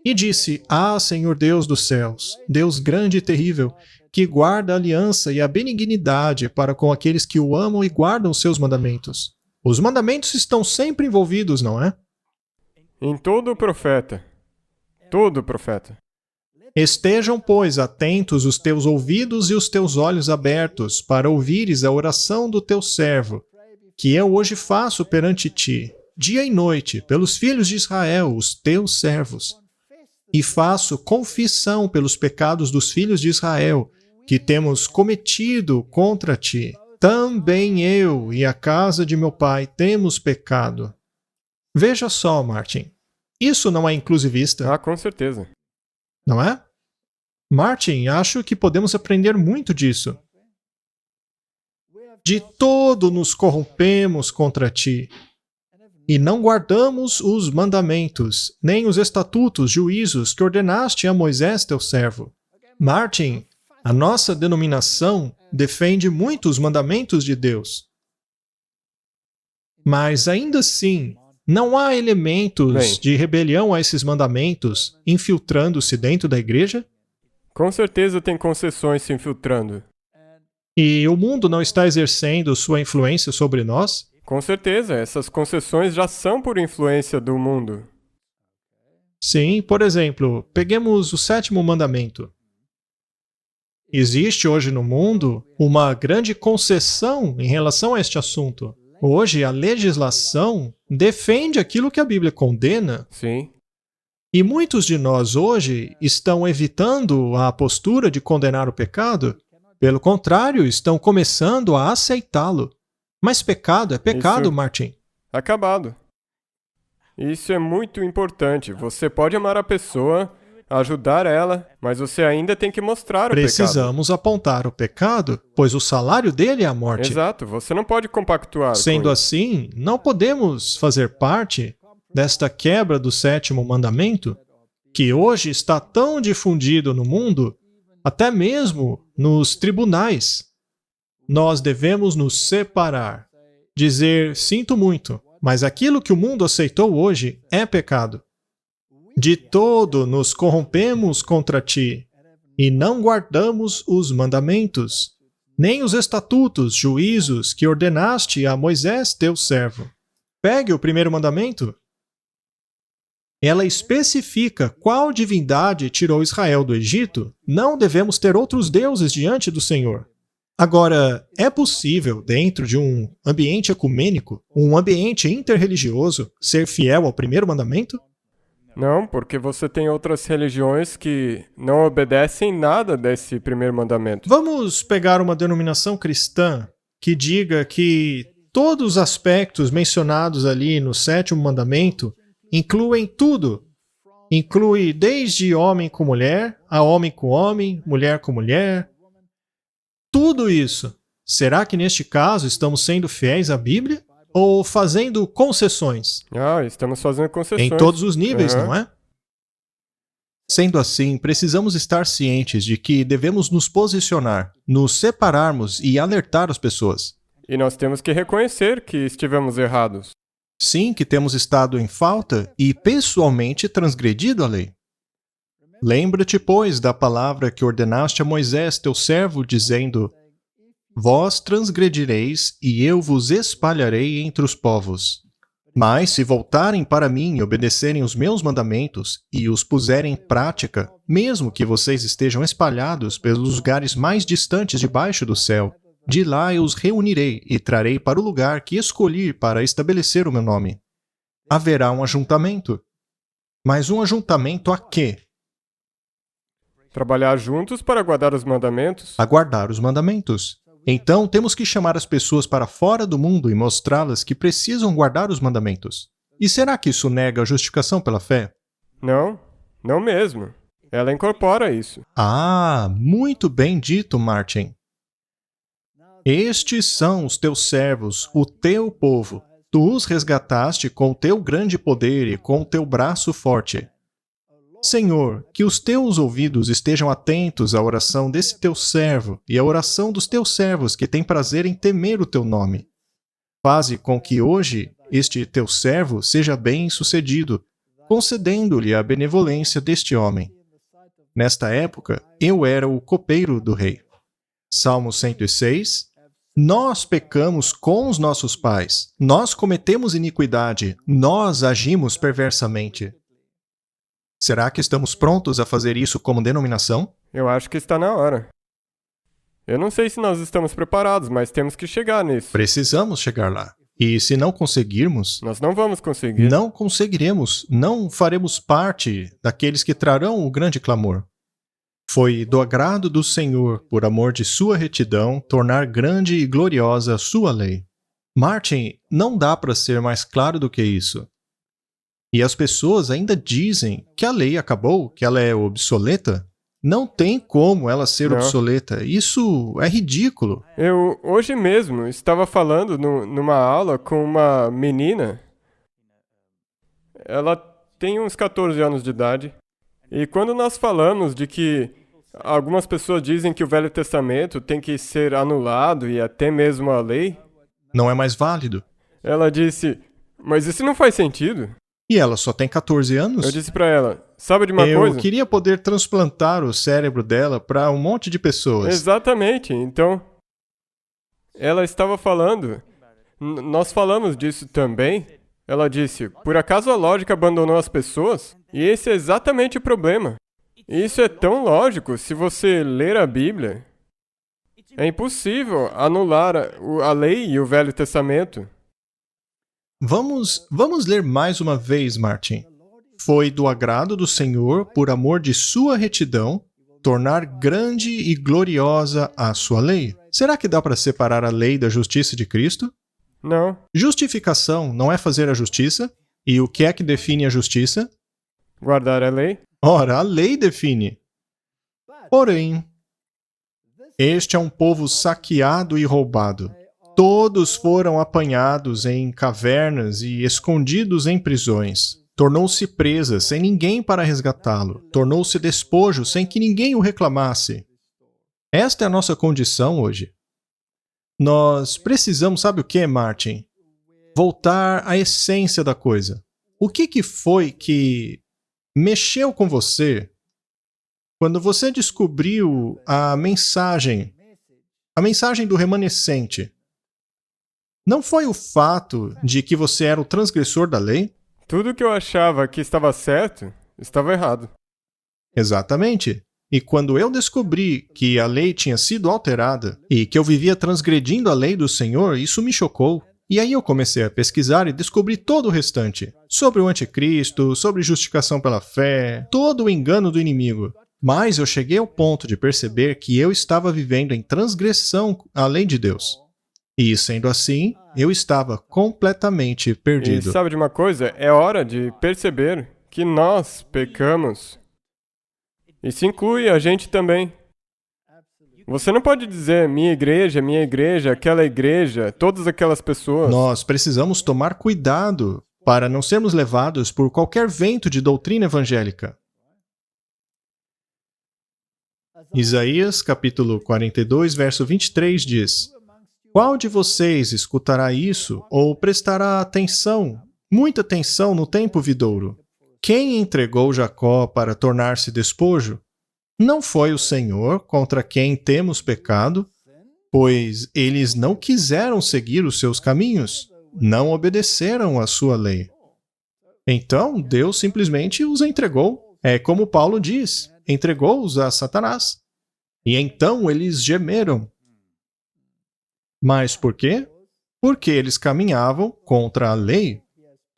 E disse: Ah, Senhor Deus dos céus, Deus grande e terrível, que guarda a aliança e a benignidade para com aqueles que o amam e guardam os seus mandamentos. Os mandamentos estão sempre envolvidos, não é? Em todo profeta. Todo profeta. Estejam, pois, atentos os teus ouvidos e os teus olhos abertos, para ouvires a oração do teu servo, que eu hoje faço perante ti, dia e noite, pelos filhos de Israel, os teus servos. E faço confissão pelos pecados dos filhos de Israel, que temos cometido contra ti. Também eu e a casa de meu pai temos pecado. Veja só, Martin, isso não é inclusivista? Ah, com certeza. Não é? Martin, acho que podemos aprender muito disso. De todo nos corrompemos contra ti, e não guardamos os mandamentos, nem os estatutos, juízos que ordenaste a Moisés, teu servo. Martin, a nossa denominação defende muito os mandamentos de Deus. Mas ainda assim, não há elementos de rebelião a esses mandamentos infiltrando-se dentro da igreja? Com certeza tem concessões se infiltrando. E o mundo não está exercendo sua influência sobre nós? Com certeza, essas concessões já são por influência do mundo. Sim, por exemplo, peguemos o 7º mandamento. Existe hoje no mundo uma grande concessão em relação a este assunto. Hoje, a legislação defende aquilo que a Bíblia condena. Sim. E muitos de nós hoje estão evitando a postura de condenar o pecado. Pelo contrário, estão começando a aceitá-lo. Mas pecado é pecado, Martin. Acabado. Isso é muito importante. Você pode amar a pessoa, ajudar ela, mas você ainda tem que mostrar o pecado. Precisamos apontar o pecado, pois o salário dele é a morte. Exato, você não pode compactuar. Sendo assim, não podemos fazer parte desta quebra do 7º mandamento, que hoje está tão difundido no mundo, até mesmo nos tribunais. Nós devemos nos separar, dizer: sinto muito, mas aquilo que o mundo aceitou hoje é pecado. De todo nos corrompemos contra ti, e não guardamos os mandamentos, nem os estatutos, juízos que ordenaste a Moisés, teu servo. Pegue o 1º mandamento. Ela especifica qual divindade tirou Israel do Egito. Não devemos ter outros deuses diante do Senhor. Agora, é possível, dentro de um ambiente ecumênico, um ambiente interreligioso, ser fiel ao 1º mandamento? Não, porque você tem outras religiões que não obedecem nada desse 1º mandamento. Vamos pegar uma denominação cristã que diga que todos os aspectos mencionados ali no 7º mandamento incluem tudo. Inclui desde homem com mulher, a homem com homem, mulher com mulher. Tudo isso. Será que neste caso estamos sendo fiéis à Bíblia? Ou fazendo concessões? Ah, estamos fazendo concessões. Em todos os níveis, Uhum. não é? Sendo assim, precisamos estar cientes de que devemos nos posicionar, nos separarmos e alertar as pessoas. E nós temos que reconhecer que estivemos errados. Sim, que temos estado em falta e pessoalmente transgredido a lei. Lembra-te, pois, da palavra que ordenaste a Moisés, teu servo, dizendo: Vós transgredireis, e eu vos espalharei entre os povos. Mas se voltarem para mim e obedecerem os meus mandamentos e os puserem em prática, mesmo que vocês estejam espalhados pelos lugares mais distantes debaixo do céu, de lá eu os reunirei e trarei para o lugar que escolhi para estabelecer o meu nome. Haverá um ajuntamento. Mas um ajuntamento a quê? Trabalhar juntos para guardar os mandamentos? A guardar os mandamentos. Então, temos que chamar as pessoas para fora do mundo e mostrá-las que precisam guardar os mandamentos. E será que isso nega a justificação pela fé? Não, não mesmo. Ela incorpora isso. Ah, muito bem dito, Martin. Estes são os teus servos, o teu povo. Tu os resgataste com o teu grande poder e com o teu braço forte. Senhor, que os teus ouvidos estejam atentos à oração desse teu servo e à oração dos teus servos que têm prazer em temer o teu nome. Faze com que hoje este teu servo seja bem-sucedido, concedendo-lhe a benevolência deste homem. Nesta época, eu era o copeiro do rei. Salmo 106. Nós pecamos com os nossos pais. Nós cometemos iniquidade. Nós agimos perversamente. Será que estamos prontos a fazer isso como denominação? Eu acho que está na hora. Eu não sei se nós estamos preparados, mas temos que chegar nisso. Precisamos chegar lá. E se não conseguirmos, Nós não vamos conseguir. não conseguiremos, não faremos parte daqueles que trarão o grande clamor. Foi do agrado do Senhor, por amor de sua retidão, tornar grande e gloriosa a sua lei. Martin, não dá para ser mais claro do que isso. E as pessoas ainda dizem que a lei acabou, que ela é obsoleta. Não tem como ela ser Não. obsoleta. Isso é ridículo. Eu, hoje mesmo, estava falando numa aula com uma menina. Ela tem uns 14 anos de idade. E quando nós falamos de que algumas pessoas dizem que o Velho Testamento tem que ser anulado e até mesmo a lei, Não é mais válido. ela disse, mas isso não faz sentido. E ela só tem 14 anos? Eu disse pra ela, sabe de uma Eu coisa? queria poder transplantar o cérebro dela para um monte de pessoas. Exatamente, então, ela estava falando, nós falamos disso também. Ela disse, por acaso a lógica abandonou as pessoas? E esse é exatamente o problema. E isso é tão lógico, se você ler a Bíblia. É impossível anular a lei e o Velho Testamento. Vamos ler mais uma vez, Martin. Foi do agrado do Senhor, por amor de sua retidão, tornar grande e gloriosa a sua lei. Será que dá para separar a lei da justiça de Cristo? Não, Justificação não é fazer a justiça? E o que é que define a justiça? guardar a lei. Ora, a lei define. Porém, este é um povo saqueado e roubado. Todos foram apanhados em cavernas e escondidos em prisões. Tornou-se presa sem ninguém para resgatá-lo. Tornou-se despojo sem que ninguém o reclamasse. Esta é a nossa condição hoje. Nós precisamos, sabe o que, Martin? Voltar à essência da coisa. O que foi que mexeu com você quando você descobriu a mensagem do remanescente? Não foi o fato de que você era o transgressor da lei? Tudo que eu achava que estava certo, estava errado. Exatamente. E quando eu descobri que a lei tinha sido alterada e que eu vivia transgredindo a lei do Senhor, isso me chocou. E aí eu comecei a pesquisar e descobri todo o restante. Sobre o anticristo, sobre justificação pela fé, todo o engano do inimigo. Mas eu cheguei ao ponto de perceber que eu estava vivendo em transgressão à lei de Deus. E, sendo assim, eu estava completamente E perdido. sabe de uma coisa? É hora de perceber que nós pecamos. Isso inclui a gente também. Você não pode dizer minha igreja, aquela igreja, todas aquelas pessoas. Nós precisamos tomar cuidado para não sermos levados por qualquer vento de doutrina evangélica. Isaías, capítulo 42, verso 23 diz: Qual de vocês escutará isso ou prestará atenção, muita atenção no tempo vindouro? Quem entregou Jacó para tornar-se despojo? Não foi o Senhor contra quem temos pecado, pois eles não quiseram seguir os seus caminhos, não obedeceram à sua lei. Então, Deus simplesmente os entregou. É como Paulo diz, entregou-os a Satanás. E então eles gemeram. Mas por quê? Porque eles caminhavam contra a lei.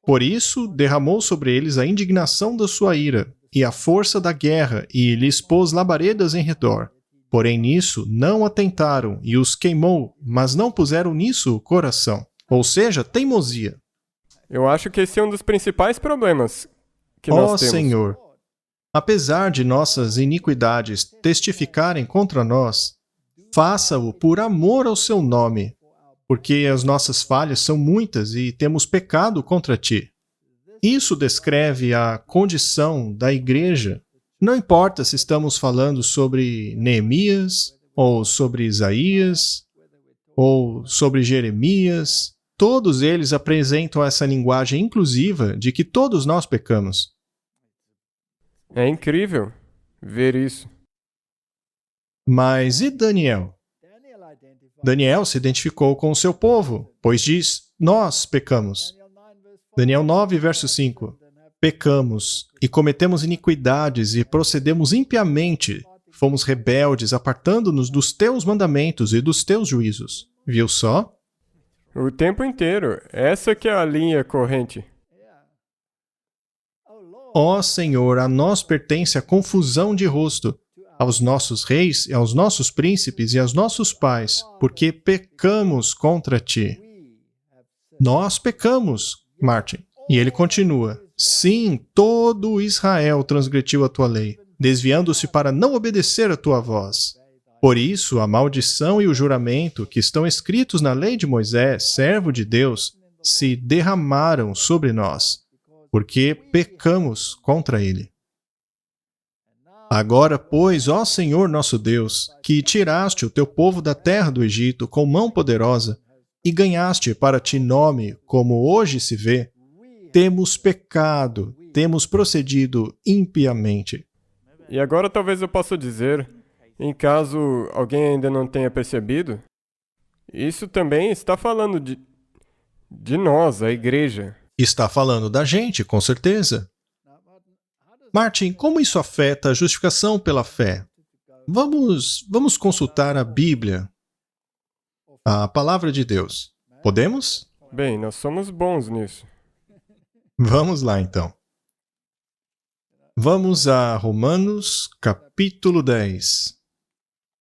Por isso, derramou sobre eles a indignação da sua ira, e a força da guerra, e lhes pôs labaredas em redor. Porém nisso não atentaram, e os queimou, mas não puseram nisso o coração. Ou seja, teimosia. Eu acho que esse é um dos principais problemas que nós temos. Senhor, apesar de nossas iniquidades testificarem contra nós, faça-o por amor ao seu nome, porque as nossas falhas são muitas e temos pecado contra ti. Isso descreve a condição da igreja. Não importa se estamos falando sobre Neemias, ou sobre Isaías, ou sobre Jeremias, todos eles apresentam essa linguagem inclusiva de que todos nós pecamos. É incrível ver isso. Mas e Daniel? Daniel se identificou com o seu povo, pois diz, nós pecamos. Daniel 9, verso 5. Pecamos e cometemos iniquidades e procedemos impiamente. Fomos rebeldes, apartando-nos dos teus mandamentos e dos teus juízos. Viu só? O tempo inteiro. Essa que é a linha corrente. Ó Senhor, a nós pertence a confusão de rosto, aos nossos reis, e aos nossos príncipes e aos nossos pais, porque pecamos contra ti. Nós pecamos, Martin. E ele continua, sim, todo Israel transgrediu a tua lei, desviando-se para não obedecer a tua voz. Por isso, a maldição e o juramento que estão escritos na lei de Moisés, servo de Deus, se derramaram sobre nós, porque pecamos contra ele. Agora, pois, ó Senhor nosso Deus, que tiraste o teu povo da terra do Egito com mão poderosa e ganhaste para ti nome, como hoje se vê, temos pecado, temos procedido impiamente. E agora talvez eu possa dizer, em caso alguém ainda não tenha percebido, isso também está falando de nós, a igreja. Está falando da gente, com certeza. Martin, como isso afeta a justificação pela fé? Vamos consultar a Bíblia, a Palavra de Deus. Podemos? Bem, nós somos bons nisso. Vamos lá, então. Vamos a Romanos, capítulo 10.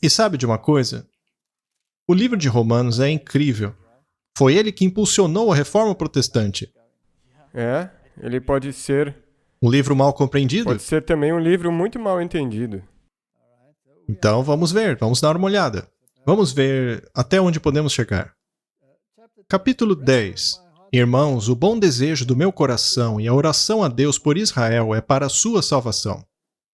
E sabe de uma coisa? O livro de Romanos é incrível. Foi ele que impulsionou a reforma protestante. É, ele pode ser... Um livro mal compreendido? Pode ser também um livro muito mal entendido. Então vamos ver, vamos dar uma olhada. Vamos ver até onde podemos chegar. Capítulo 10. Irmãos, o bom desejo do meu coração e a oração a Deus por Israel é para a sua salvação.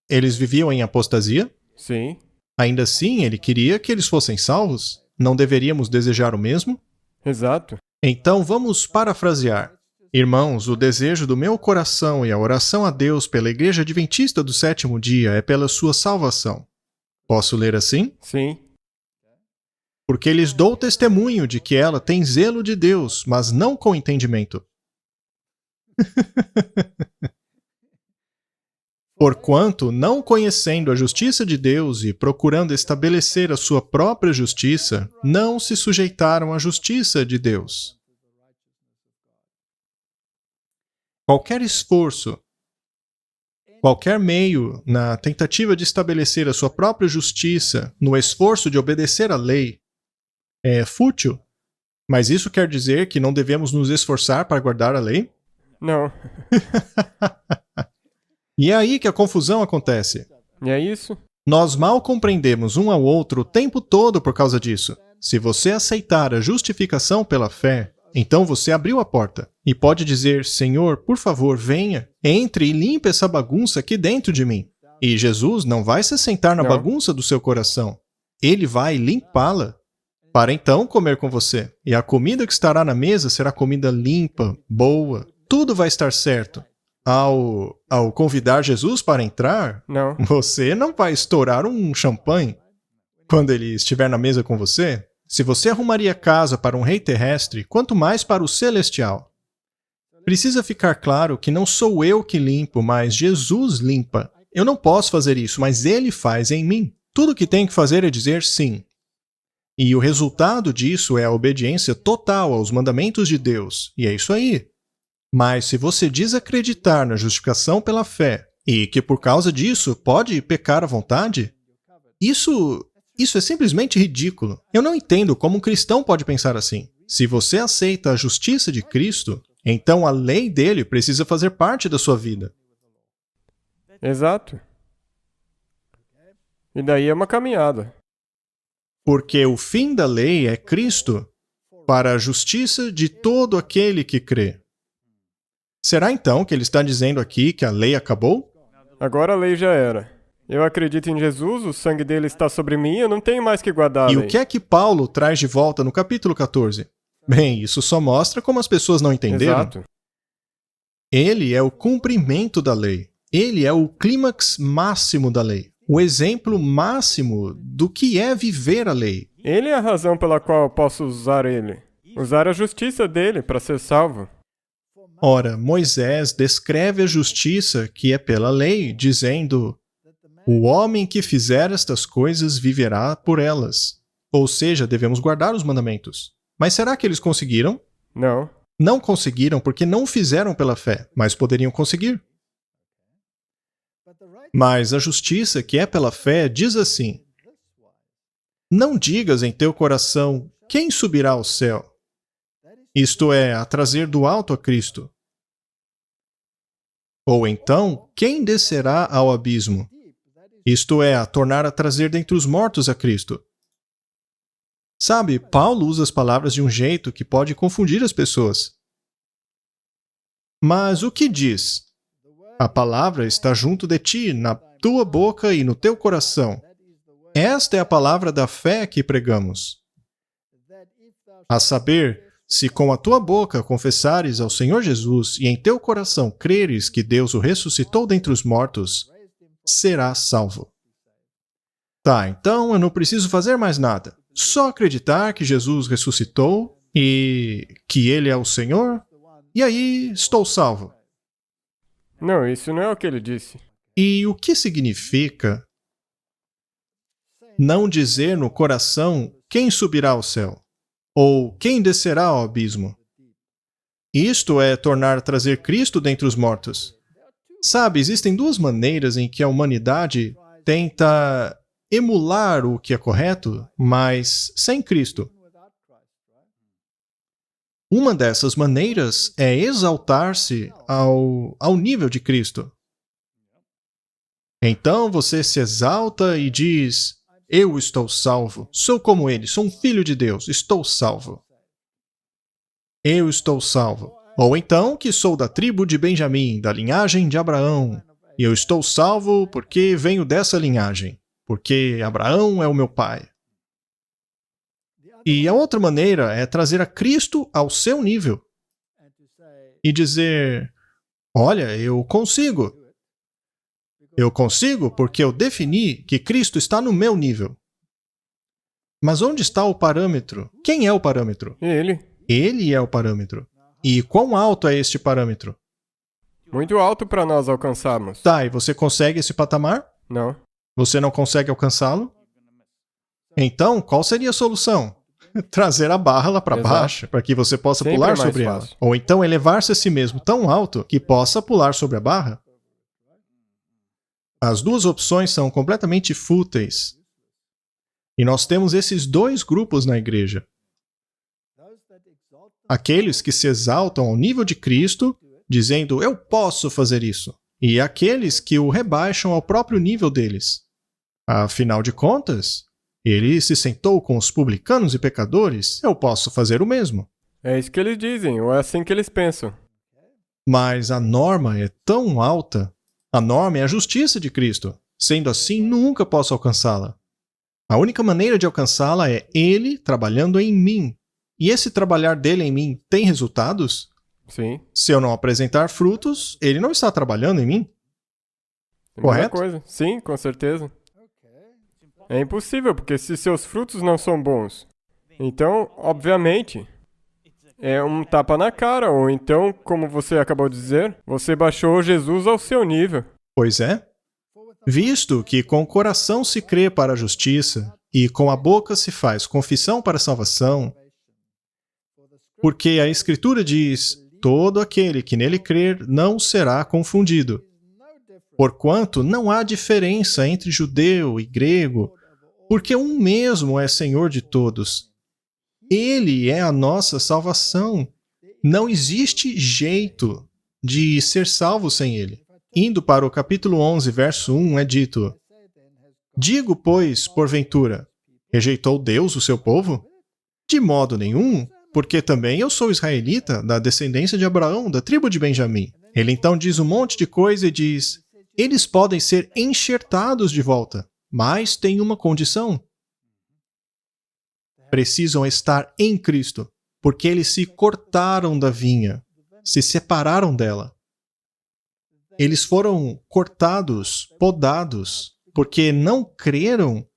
Eles viviam em apostasia? Sim. Ainda assim, ele queria que eles fossem salvos? Não deveríamos desejar o mesmo? Exato. Então vamos parafrasear. Irmãos, o desejo do meu coração e a oração a Deus pela Igreja Adventista do Sétimo Dia é pela sua salvação. Posso ler assim? Sim. Porque lhes dou testemunho de que ela tem zelo de Deus, mas não com entendimento. Porquanto, não conhecendo a justiça de Deus e procurando estabelecer a sua própria justiça, não se sujeitaram à justiça de Deus. Qualquer esforço, qualquer meio na tentativa de estabelecer a sua própria justiça, no esforço de obedecer à lei, é fútil. Mas isso quer dizer que não devemos nos esforçar para guardar a lei? Não. E é aí que a confusão acontece. E é isso? Nós mal compreendemos um ao outro o tempo todo por causa disso. Se você aceitar a justificação pela fé, então você abriu a porta e pode dizer, Senhor, por favor, venha, entre e limpe essa bagunça aqui dentro de mim. E Jesus não vai se sentar na bagunça do seu coração. Ele vai limpá-la para então comer com você. E a comida que estará na mesa será comida limpa, boa. Tudo vai estar certo. Ao convidar Jesus para entrar, Não. você não vai estourar um champanhe quando ele estiver na mesa com você. Se você arrumaria casa para um rei terrestre, quanto mais para o celestial. Precisa ficar claro que não sou eu que limpo, mas Jesus limpa. Eu não posso fazer isso, mas ele faz em mim. Tudo que tenho que fazer é dizer sim. E o resultado disso é a obediência total aos mandamentos de Deus. E é isso aí. Mas se você desacreditar na justificação pela fé, e que por causa disso pode pecar à vontade, isso é simplesmente ridículo. Eu não entendo como um cristão pode pensar assim. Se você aceita a justiça de Cristo, então a lei dele precisa fazer parte da sua vida. Exato. E daí é uma caminhada. Porque o fim da lei é Cristo, para a justiça de todo aquele que crê. Será então que ele está dizendo aqui que a lei acabou? Agora a lei já era. Eu acredito em Jesus, o sangue dele está sobre mim, eu não tenho mais que guardar a E lei. o que é que Paulo traz de volta no capítulo 14? Bem, isso só mostra como as pessoas não entenderam. Exato. Ele é o cumprimento da lei. Ele é o clímax máximo da lei. O exemplo máximo do que é viver a lei. Ele é a razão pela qual eu posso usar ele. Usar a justiça dele para ser salvo. Ora, Moisés descreve a justiça que é pela lei, dizendo: o homem que fizer estas coisas viverá por elas. Ou seja, devemos guardar os mandamentos. Mas será que eles conseguiram? Não. Não conseguiram porque não fizeram pela fé, mas poderiam conseguir. Mas a justiça que é pela fé diz assim: não digas em teu coração, quem subirá ao céu? Isto é, a trazer do alto a Cristo. Ou então, quem descerá ao abismo? Isto é, a tornar a trazer dentre os mortos a Cristo. Sabe, Paulo usa as palavras de um jeito que pode confundir as pessoas. Mas o que diz? A palavra está junto de ti, na tua boca e no teu coração. Esta é a palavra da fé que pregamos. A saber, se com a tua boca confessares ao Senhor Jesus e em teu coração creres que Deus o ressuscitou dentre os mortos, serás salvo. Tá, então eu não preciso fazer mais nada. Só acreditar que Jesus ressuscitou e que Ele é o Senhor, e aí estou salvo. Não, isso não é o que ele disse. E o que significa não dizer no coração quem subirá ao céu? Ou quem descerá ao abismo? Isto é tornar a trazer Cristo dentre os mortos. Sabe, existem duas maneiras em que a humanidade tenta emular o que é correto, mas sem Cristo. Uma dessas maneiras é exaltar-se ao nível de Cristo. Então você se exalta e diz: eu estou salvo, sou como ele, sou um filho de Deus, estou salvo. Eu estou salvo. Ou então que sou da tribo de Benjamim, da linhagem de Abraão, e eu estou salvo porque venho dessa linhagem, porque Abraão é o meu pai. E a outra maneira é trazer a Cristo ao seu nível e dizer: olha, eu consigo. Eu consigo porque eu defini que Cristo está no meu nível. Mas onde está o parâmetro? Quem é o parâmetro? Ele. Ele é o parâmetro. E quão alto é este parâmetro? Muito alto para nós alcançarmos. Tá, e você consegue esse patamar? Não. Você não consegue alcançá-lo? Então, qual seria a solução? Trazer a barra lá para Exato. baixo, para que você possa Sempre pular é mais sobre ela. fácil. Ou então elevar-se a si mesmo tão alto que possa pular sobre a barra. As duas opções são completamente fúteis. E nós temos esses dois grupos na igreja. Aqueles que se exaltam ao nível de Cristo, dizendo: eu posso fazer isso. E aqueles que o rebaixam ao próprio nível deles. Afinal de contas, ele se sentou com os publicanos e pecadores, eu posso fazer o mesmo. É isso que eles dizem, ou é assim que eles pensam. Mas a norma é tão alta. A norma é a justiça de Cristo. Sendo assim, nunca posso alcançá-la. A única maneira de alcançá-la é Ele trabalhando em mim. E esse trabalhar dele em mim tem resultados? Sim. Se eu não apresentar frutos, ele não está trabalhando em mim. É a mesma Correto? coisa. Sim, com certeza. É impossível, porque se seus frutos não são bons, então, obviamente, é um tapa na cara, ou então, como você acabou de dizer, você baixou Jesus ao seu nível. Pois é. Visto que com o coração se crê para a justiça e com a boca se faz confissão para a salvação, porque a Escritura diz: todo aquele que nele crer não será confundido. Porquanto não há diferença entre judeu e grego, porque um mesmo é Senhor de todos. Ele é a nossa salvação. Não existe jeito de ser salvo sem ele. Indo para o capítulo 11, verso 1, é dito: Digo, pois, porventura, rejeitou Deus o seu povo? De modo nenhum, porque também eu sou israelita, da descendência de Abraão, da tribo de Benjamim. Ele então diz um monte de coisa e diz: eles podem ser enxertados de volta, mas tem uma condição. Precisam estar em Cristo, porque eles se cortaram da vinha, se separaram dela. Eles foram cortados, podados, porque não creram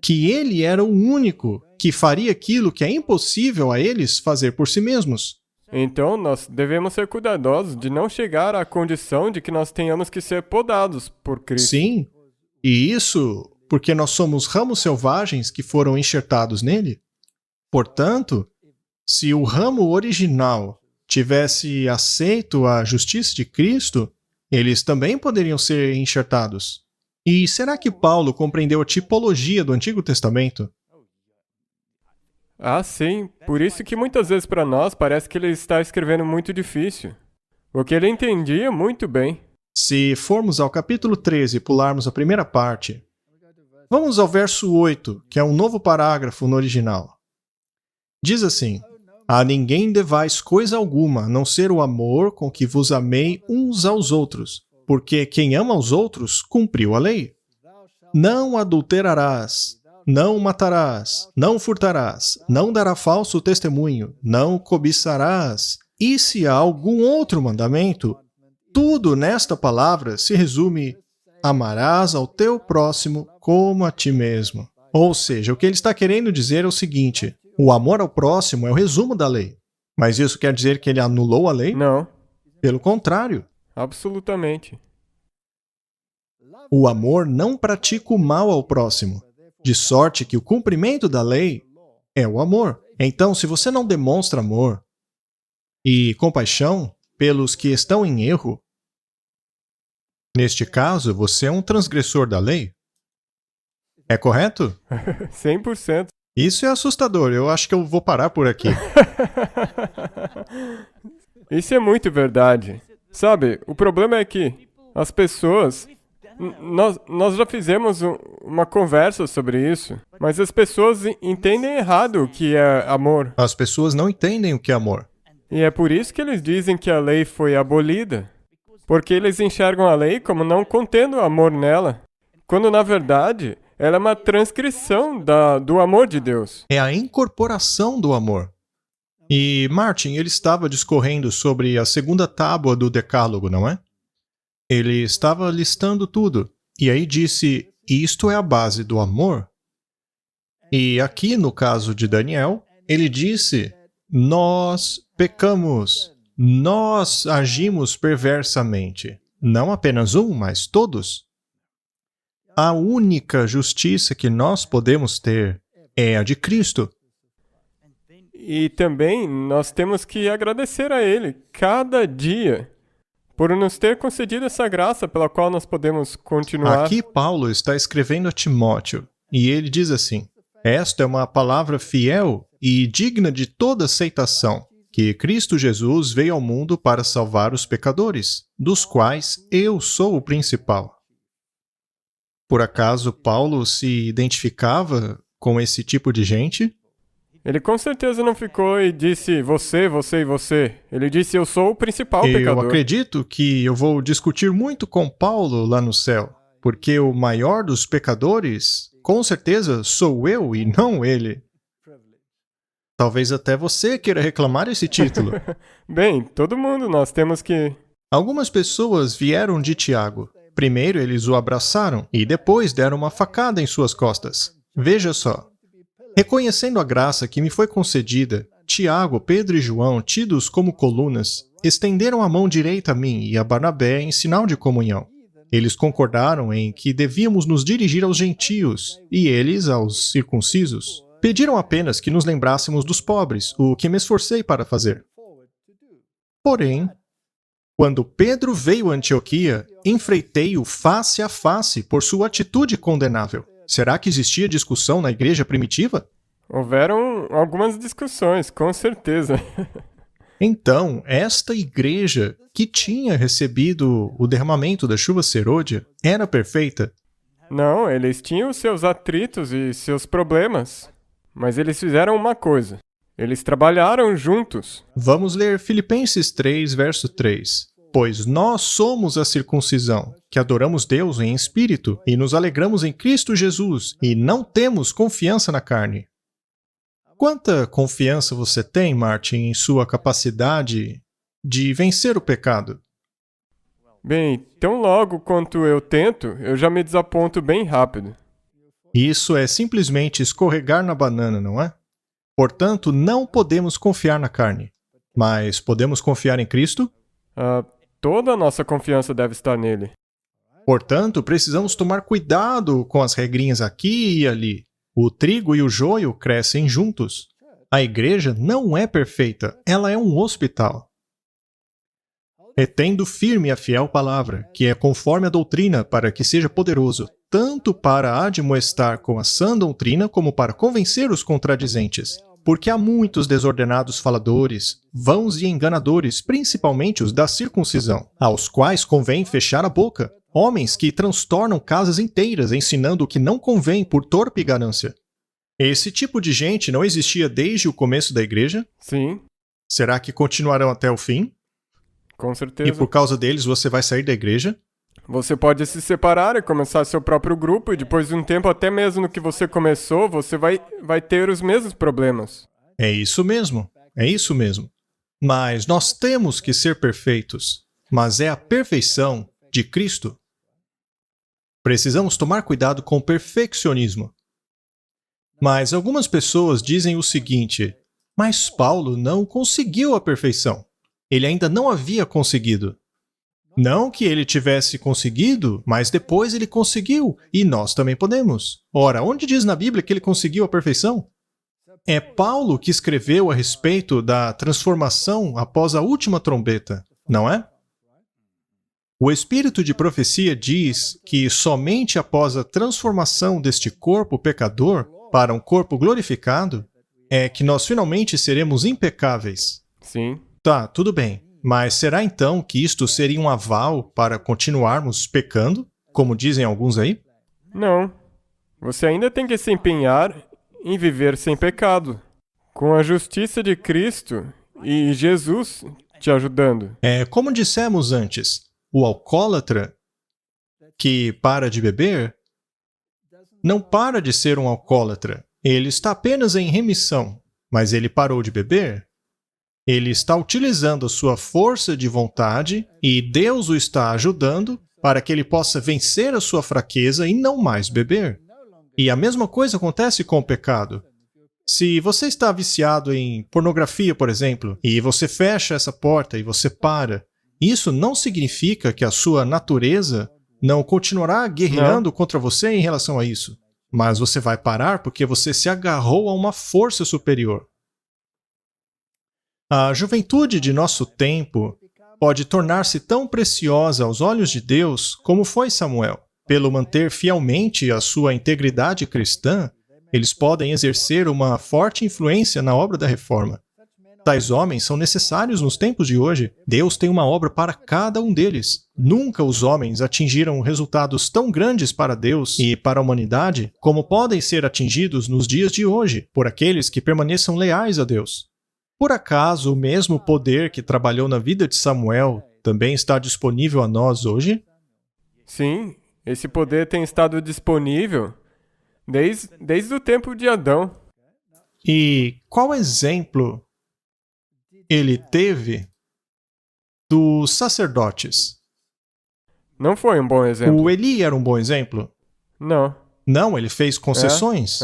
que Ele era o único que faria aquilo que é impossível a eles fazer por si mesmos. Então, nós devemos ser cuidadosos de não chegar à condição de que nós tenhamos que ser podados por Cristo. Sim, e isso porque nós somos ramos selvagens que foram enxertados nele. Portanto, se o ramo original tivesse aceito a justiça de Cristo, eles também poderiam ser enxertados. E será que Paulo compreendeu a tipologia do Antigo Testamento? Ah, sim. Por isso que muitas vezes para nós parece que ele está escrevendo muito difícil. Porque ele entendia muito bem. Se formos ao capítulo 13 e pularmos a primeira parte, vamos ao verso 8, que é um novo parágrafo no original. Diz assim: A ninguém devais coisa alguma, a não ser o amor com que vos amei uns aos outros, porque quem ama aos outros cumpriu a lei. Não adulterarás, não matarás, não furtarás, não dará falso testemunho, não cobiçarás. E se há algum outro mandamento, tudo nesta palavra se resume: amarás ao teu próximo como a ti mesmo. Ou seja, o que ele está querendo dizer é o seguinte: o amor ao próximo é o resumo da lei. Mas isso quer dizer que ele anulou a lei? Não, Pelo contrário. absolutamente. O amor não pratica o mal ao próximo, de sorte que o cumprimento da lei é o amor. Então, se você não demonstra amor e compaixão pelos que estão em erro, neste caso, você é um transgressor da lei. É correto? 100%. Isso é assustador. Eu acho que eu vou parar por aqui. Isso é muito verdade. Sabe, o problema é que as pessoas... Nós já fizemos uma conversa sobre isso, mas as pessoas entendem errado o que é amor. As pessoas não entendem o que é amor. E é por isso que eles dizem que a lei foi abolida. Porque eles enxergam a lei como não contendo amor nela, quando na verdade ela é uma transcrição do amor de Deus. É a incorporação do amor. E Martin, ele estava discorrendo sobre a segunda tábua do Decálogo, não é? Ele estava listando tudo. E aí disse: isto é a base do amor. E aqui, no caso de Daniel, ele disse: nós pecamos, nós agimos perversamente. Não apenas um, mas todos. A única justiça que nós podemos ter é a de Cristo. E também nós temos que agradecer a Ele cada dia por nos ter concedido essa graça pela qual nós podemos continuar. Aqui Paulo está escrevendo a Timóteo, e ele diz assim: esta é uma palavra fiel e digna de toda aceitação, que Cristo Jesus veio ao mundo para salvar os pecadores, dos quais eu sou o principal. Por acaso Paulo se identificava com esse tipo de gente? Ele com certeza não ficou e disse você, você e você. Ele disse eu sou o principal pecador. Eu acredito que eu vou discutir muito com Paulo lá no céu, porque o maior dos pecadores, com certeza, sou eu e não ele. Talvez até você queira reclamar esse título. Bem, todo mundo nós temos que... Algumas pessoas vieram de Tiago. Primeiro eles o abraçaram e depois deram uma facada em suas costas. Veja só. Reconhecendo a graça que me foi concedida, Tiago, Pedro e João, tidos como colunas, estenderam a mão direita a mim e a Barnabé em sinal de comunhão. Eles concordaram em que devíamos nos dirigir aos gentios e eles aos circuncisos. Pediram apenas que nos lembrássemos dos pobres, o que me esforcei para fazer. Porém, Quando Pedro veio a Antioquia, enfrentei-o face a face por sua atitude condenável. Será que existia discussão na igreja primitiva? Houveram algumas discussões, com certeza. Então, esta igreja, que tinha recebido o derramamento da chuva serôdia, era perfeita? Não, eles tinham seus atritos e seus problemas. Mas eles fizeram uma coisa. Eles trabalharam juntos. Vamos ler Filipenses 3, verso 3. Pois nós somos a circuncisão, que adoramos Deus em espírito, e nos alegramos em Cristo Jesus, e não temos confiança na carne. Quanta confiança você tem, Martin, em sua capacidade de vencer o pecado? Bem, tão logo quanto eu tento, eu já me desaponto bem rápido. Isso é simplesmente escorregar na banana, não é? Portanto, não podemos confiar na carne. Mas podemos confiar em Cristo? Toda a nossa confiança deve estar nele. Portanto, precisamos tomar cuidado com as regrinhas aqui e ali. O trigo e o joio crescem juntos. A igreja não é perfeita, ela é um hospital. Retendo firme a fiel palavra, que é conforme a doutrina, para que seja poderoso, tanto para admoestar com a sã doutrina, como para convencer os contradizentes. Porque há muitos desordenados faladores, vãos e enganadores, principalmente os da circuncisão, aos quais convém fechar a boca, homens que transtornam casas inteiras, ensinando o que não convém por torpe ganância. Esse tipo de gente não existia desde o começo da igreja? Sim, Será que continuarão até o fim? com certeza. E por causa deles você vai sair da igreja? Você pode se separar e começar seu próprio grupo, e depois de um tempo, até mesmo no que você começou, você vai ter os mesmos problemas. É isso mesmo. Mas nós temos que ser perfeitos. Mas é a perfeição de Cristo. Precisamos tomar cuidado com o perfeccionismo. Mas algumas pessoas dizem o seguinte: mas Paulo não conseguiu a perfeição. Ele ainda não havia conseguido. Não que ele tivesse conseguido, mas depois ele conseguiu, e nós também podemos. Ora, onde diz na Bíblia que ele conseguiu a perfeição? É Paulo que escreveu a respeito da transformação após a última trombeta, não é? O Espírito de profecia diz que somente após a transformação deste corpo pecador para um corpo glorificado é que nós finalmente seremos impecáveis. Sim. Tá, tudo bem. Mas será então que isto seria um aval para continuarmos pecando, como dizem alguns aí? Não. Você ainda tem que se empenhar em viver sem pecado, com a justiça de Cristo e Jesus te ajudando. Como dissemos antes, o alcoólatra que para de beber não para de ser um alcoólatra. Ele está apenas em remissão, mas ele parou de beber. Ele está utilizando a sua força de vontade e Deus o está ajudando para que ele possa vencer a sua fraqueza e não mais beber. E a mesma coisa acontece com o pecado. Se você está viciado em pornografia, por exemplo, e você fecha essa porta e você para, isso não significa que a sua natureza não continuará guerreando contra você em relação a isso. Mas você vai parar porque você se agarrou a uma força superior. A juventude de nosso tempo pode tornar-se tão preciosa aos olhos de Deus como foi Samuel. Pelo manter fielmente a sua integridade cristã, eles podem exercer uma forte influência na obra da reforma. Tais homens são necessários nos tempos de hoje. Deus tem uma obra para cada um deles. Nunca os homens atingiram resultados tão grandes para Deus e para a humanidade como podem ser atingidos nos dias de hoje por aqueles que permaneçam leais a Deus. Por acaso, o mesmo poder que trabalhou na vida de Samuel também está disponível a nós hoje? Sim, esse poder tem estado disponível desde o tempo de Adão. E qual exemplo ele teve dos sacerdotes? Não foi um bom exemplo. O Eli era um bom exemplo? Não. Não, ele fez concessões.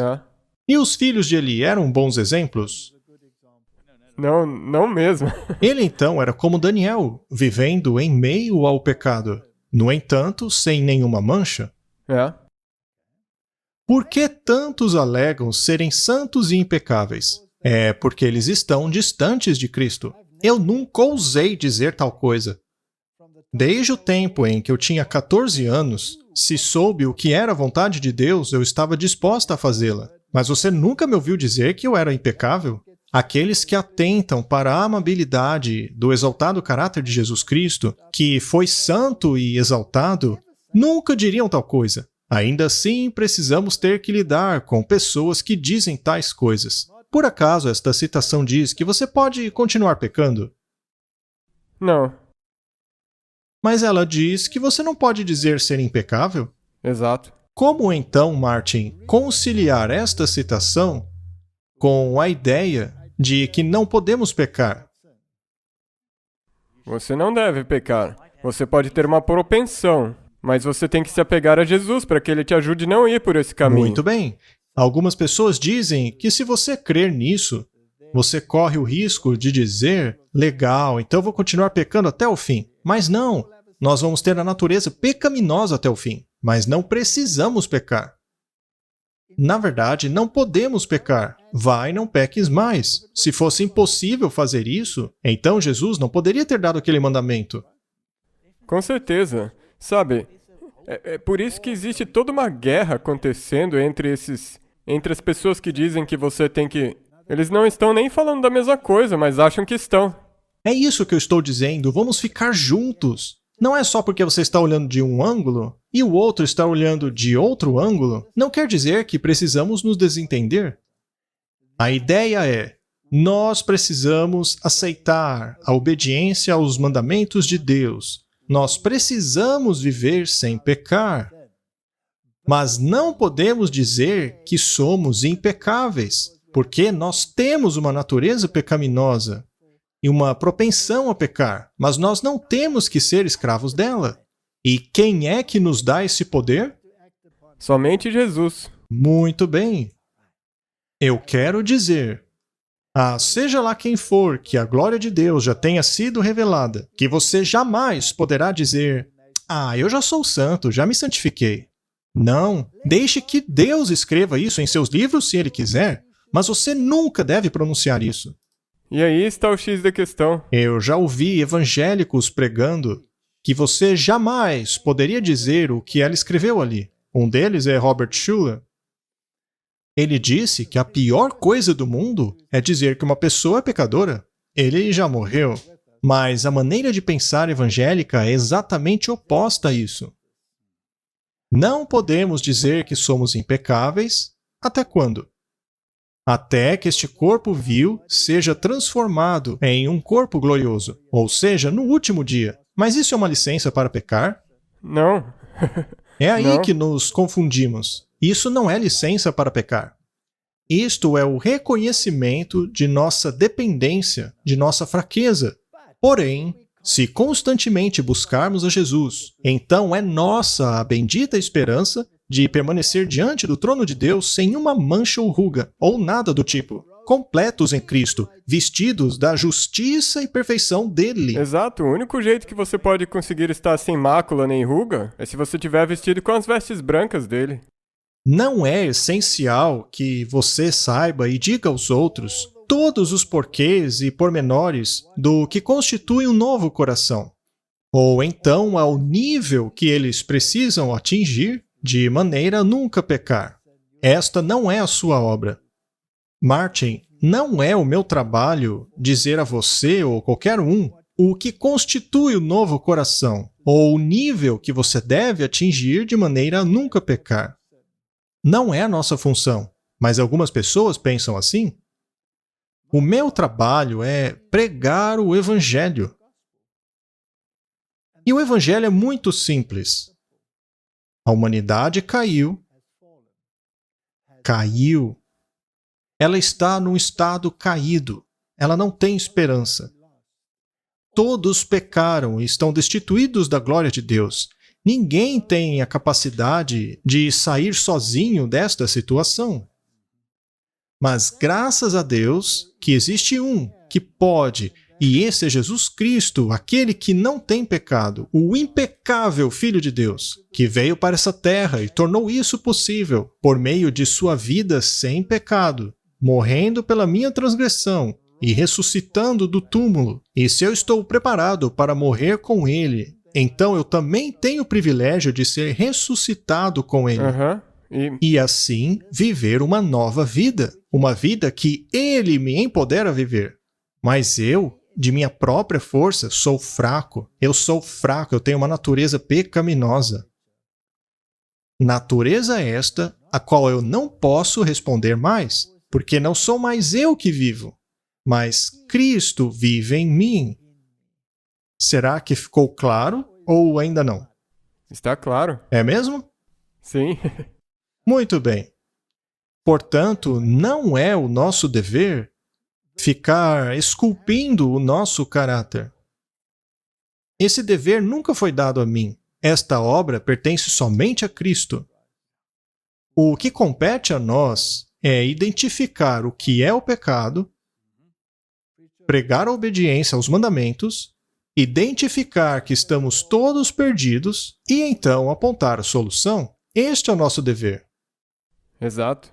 E os filhos de Eli eram bons exemplos? Não mesmo. Ele então era como Daniel, vivendo em meio ao pecado. No entanto, sem nenhuma mancha. Por que tantos alegam serem santos e impecáveis? É porque eles estão distantes de Cristo. Eu nunca ousei dizer tal coisa. Desde o tempo em que eu tinha 14 anos, se soube o que era a vontade de Deus, eu estava disposta a fazê-la. Mas você nunca me ouviu dizer que eu era impecável? Aqueles que atentam para a amabilidade do exaltado caráter de Jesus Cristo, que foi santo e exaltado, nunca diriam tal coisa. Ainda assim, precisamos ter que lidar com pessoas que dizem tais coisas. Por acaso esta citação diz que você pode continuar pecando? Não. Mas ela diz que você não pode dizer ser impecável? Exato. Como então, Martin, conciliar esta citação com a ideia de que não podemos pecar? Você não deve pecar. Você pode ter uma propensão, mas você tem que se apegar a Jesus para que ele te ajude a não ir por esse caminho. Muito bem. Algumas pessoas dizem que se você crer nisso, você corre o risco de dizer, legal, então eu vou continuar pecando até o fim. Mas não, nós vamos ter a natureza pecaminosa até o fim, mas não precisamos pecar. Na verdade, não podemos pecar. Vai, não peques mais. Se fosse impossível fazer isso, então Jesus não poderia ter dado aquele mandamento. Com certeza. Sabe, é por isso que existe toda uma guerra acontecendo entre as pessoas que dizem que você tem que... Eles não estão nem falando da mesma coisa, mas acham que estão. É isso que eu estou dizendo, vamos ficar juntos. Não é só porque você está olhando de um ângulo e o outro está olhando de outro ângulo, não quer dizer que precisamos nos desentender. A ideia é, nós precisamos aceitar a obediência aos mandamentos de Deus. Nós precisamos viver sem pecar. Mas não podemos dizer que somos impecáveis, porque nós temos uma natureza pecaminosa e uma propensão a pecar, mas nós não temos que ser escravos dela. E quem é que nos dá esse poder? Somente Jesus. Muito bem. Eu quero dizer, seja lá quem for que a glória de Deus já tenha sido revelada, que você jamais poderá dizer, eu já sou santo, já me santifiquei. Não, deixe que Deus escreva isso em seus livros se Ele quiser, mas você nunca deve pronunciar isso. E aí está o X da questão. Eu já ouvi evangélicos pregando que você jamais poderia dizer o que ela escreveu ali. Um deles é Robert Schuller. Ele disse que a pior coisa do mundo é dizer que uma pessoa é pecadora. Ele já morreu, mas a maneira de pensar evangélica é exatamente oposta a isso. Não podemos dizer que somos impecáveis até quando? Até que este corpo vil seja transformado em um corpo glorioso, ou seja, no último dia. Mas isso é uma licença para pecar? Não. É aí Não. que nos confundimos. Isso não é licença para pecar. Isto é o reconhecimento de nossa dependência, de nossa fraqueza. Porém, se constantemente buscarmos a Jesus, então é nossa a bendita esperança de permanecer diante do trono de Deus sem uma mancha ou ruga, ou nada do tipo. Completos em Cristo, vestidos da justiça e perfeição dele. Exato, o único jeito que você pode conseguir estar sem mácula nem ruga é se você tiver vestido com as vestes brancas dele. Não é essencial que você saiba e diga aos outros todos os porquês e pormenores do que constitui um novo coração, ou então ao nível que eles precisam atingir de maneira a nunca pecar. Esta não é a sua obra. Martin, não é o meu trabalho dizer a você ou qualquer um o que constitui o novo coração, ou o nível que você deve atingir de maneira a nunca pecar. Não é a nossa função, mas algumas pessoas pensam assim. O meu trabalho é pregar o Evangelho. E o Evangelho é muito simples. A humanidade caiu. Caiu. Ela está num estado caído. Ela não tem esperança. Todos pecaram e estão destituídos da glória de Deus. Ninguém tem a capacidade de sair sozinho desta situação. Mas graças a Deus que existe um que pode, e esse é Jesus Cristo, aquele que não tem pecado, o impecável Filho de Deus, que veio para essa terra e tornou isso possível por meio de sua vida sem pecado, morrendo pela minha transgressão e ressuscitando do túmulo. E se eu estou preparado para morrer com ele então eu também tenho o privilégio de ser ressuscitado com Ele. Aham. E assim viver uma nova vida. Uma vida que Ele me empodera a viver. Mas eu, de minha própria força, sou fraco. Eu sou fraco, eu tenho uma natureza pecaminosa. Natureza esta, a qual eu não posso responder mais, porque não sou mais eu que vivo, mas Cristo vive em mim. Será que ficou claro ou ainda não? Está claro. É mesmo? Sim. Muito bem. Portanto, não é o nosso dever ficar esculpindo o nosso caráter. Esse dever nunca foi dado a mim. Esta obra pertence somente a Cristo. O que compete a nós é identificar o que é o pecado, pregar a obediência aos mandamentos, identificar que estamos todos perdidos e então apontar a solução. Este é o nosso dever. Exato.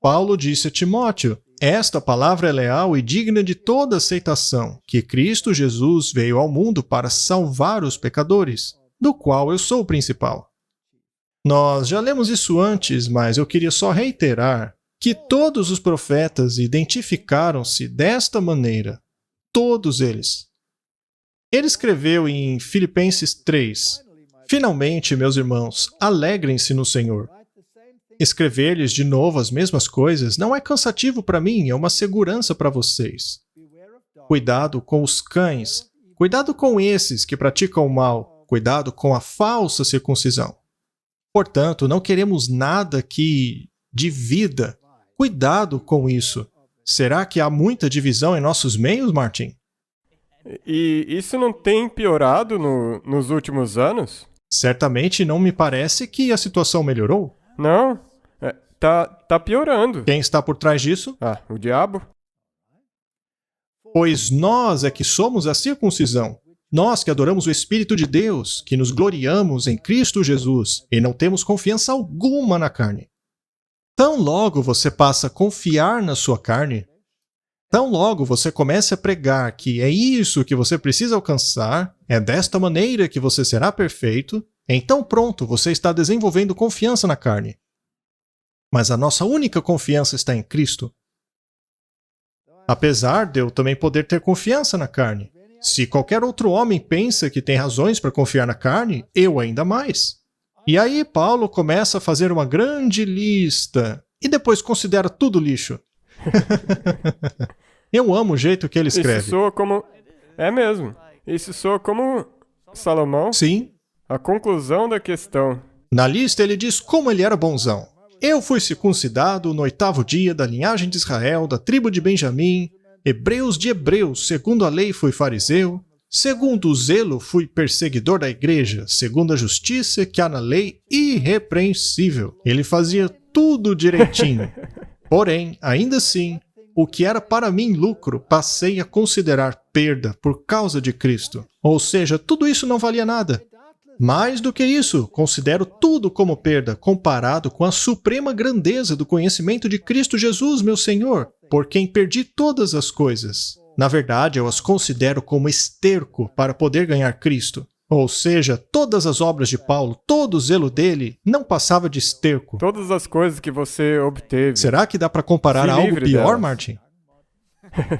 Paulo disse a Timóteo: esta palavra é leal e digna de toda aceitação, que Cristo Jesus veio ao mundo para salvar os pecadores, do qual eu sou o principal. Nós já lemos isso antes, mas eu queria só reiterar que todos os profetas identificaram-se desta maneira. Todos eles. Ele escreveu em Filipenses 3: finalmente, meus irmãos, alegrem-se no Senhor. Escrever-lhes de novo as mesmas coisas não é cansativo para mim, é uma segurança para vocês. Cuidado com os cães, cuidado com esses que praticam o mal, cuidado com a falsa circuncisão. Portanto, não queremos nada que divida. Cuidado com isso. Será que há muita divisão em nossos meios, Martin? E isso não tem piorado nos últimos anos? Certamente não me parece que a situação melhorou. Não. Tá piorando. Quem está por trás disso? O diabo? Pois nós é que somos a circuncisão. Nós que adoramos o Espírito de Deus, que nos gloriamos em Cristo Jesus e não temos confiança alguma na carne. Tão logo você passa a confiar na sua carne, tão logo você começa a pregar que é isso que você precisa alcançar, é desta maneira que você será perfeito, então pronto, você está desenvolvendo confiança na carne. Mas a nossa única confiança está em Cristo. Apesar de eu também poder ter confiança na carne. Se qualquer outro homem pensa que tem razões para confiar na carne, eu ainda mais. E aí Paulo começa a fazer uma grande lista e depois considera tudo lixo. Eu amo o jeito que ele escreve. Isso soa como... É mesmo. Isso soa como Salomão. Sim. A conclusão da questão. Na lista ele diz como ele era bonzão. Eu fui circuncidado no 8º dia da linhagem de Israel, da tribo de Benjamim, hebreus de hebreus, segundo a lei fui fariseu, segundo o zelo fui perseguidor da igreja, segundo a justiça que há na lei, irrepreensível. Ele fazia tudo direitinho. Porém, ainda assim, o que era para mim lucro, passei a considerar perda por causa de Cristo. Ou seja, tudo isso não valia nada. Mais do que isso, considero tudo como perda comparado com a suprema grandeza do conhecimento de Cristo Jesus, meu Senhor, por quem perdi todas as coisas. Na verdade, eu as considero como esterco para poder ganhar Cristo. Ou seja, todas as obras de Paulo, todo o zelo dele, não passava de esterco. Todas as coisas que você obteve. Será que dá para comparar a algo pior, delas. Martin?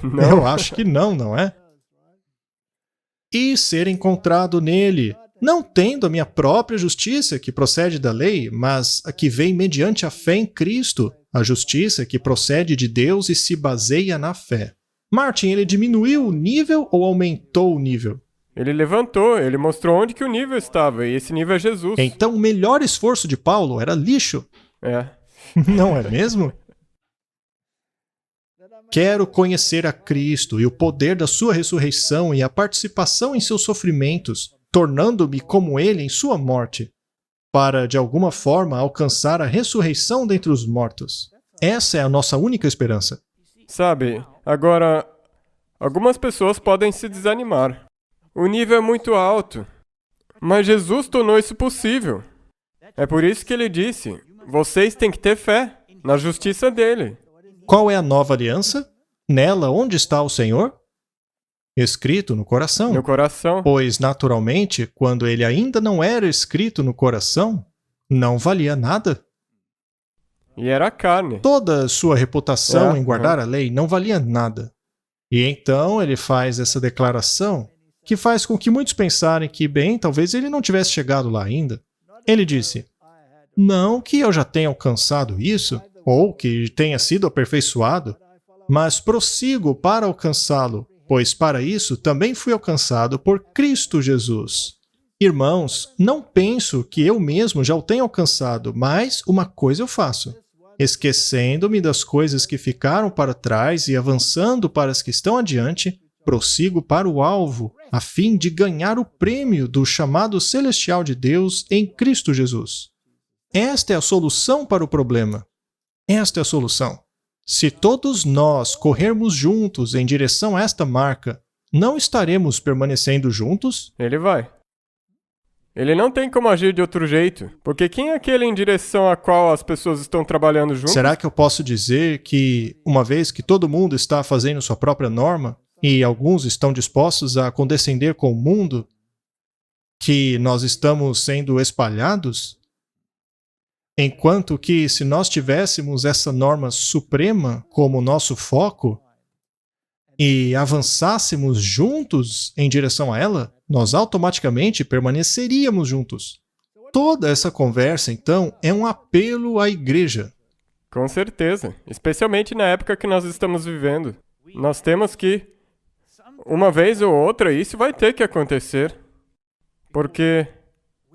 Não. Eu acho que não, não é? E ser encontrado nele, não tendo a minha própria justiça que procede da lei, mas a que vem mediante a fé em Cristo, a justiça que procede de Deus e se baseia na fé. Martin, ele diminuiu o nível ou aumentou o nível? Ele levantou, ele mostrou onde que o nível estava, e esse nível é Jesus. Então o melhor esforço de Paulo era lixo. É. Não é mesmo? Quero conhecer a Cristo e o poder da sua ressurreição e a participação em seus sofrimentos, tornando-me como ele em sua morte, para, de alguma forma, alcançar a ressurreição dentre os mortos. Essa é a nossa única esperança. Sabe, agora, algumas pessoas podem se desanimar. O nível é muito alto, mas Jesus tornou isso possível. É por isso que ele disse, vocês têm que ter fé na justiça dele. Qual é a nova aliança? Nela, onde está o Senhor? Escrito no coração. No coração. Pois, naturalmente, quando ele ainda não era escrito no coração, não valia nada. E era a carne. Toda a sua reputação É, em guardar a lei não valia nada. E então ele faz essa declaração que faz com que muitos pensarem que, bem, talvez ele não tivesse chegado lá ainda. Ele disse, não que eu já tenha alcançado isso, ou que tenha sido aperfeiçoado, mas prossigo para alcançá-lo, pois para isso também fui alcançado por Cristo Jesus. Irmãos, não penso que eu mesmo já o tenha alcançado, mas uma coisa eu faço. Esquecendo-me das coisas que ficaram para trás e avançando para as que estão adiante, prossigo para o alvo, a fim de ganhar o prêmio do chamado celestial de Deus em Cristo Jesus. Esta é a solução para o problema. Esta é a solução. Se todos nós corrermos juntos em direção a esta marca, não estaremos permanecendo juntos? Ele vai. Ele não tem como agir de outro jeito, porque quem é aquele em direção a qual as pessoas estão trabalhando juntos? Será que eu posso dizer que, uma vez que todo mundo está fazendo sua própria norma, e alguns estão dispostos a condescender com o mundo, que nós estamos sendo espalhados? Enquanto que, se nós tivéssemos essa norma suprema como nosso foco, e avançássemos juntos em direção a ela, nós automaticamente permaneceríamos juntos. Toda essa conversa, então, é um apelo à igreja. Com certeza, especialmente na época que nós estamos vivendo. Nós temos que, uma vez ou outra, isso vai ter que acontecer. Porque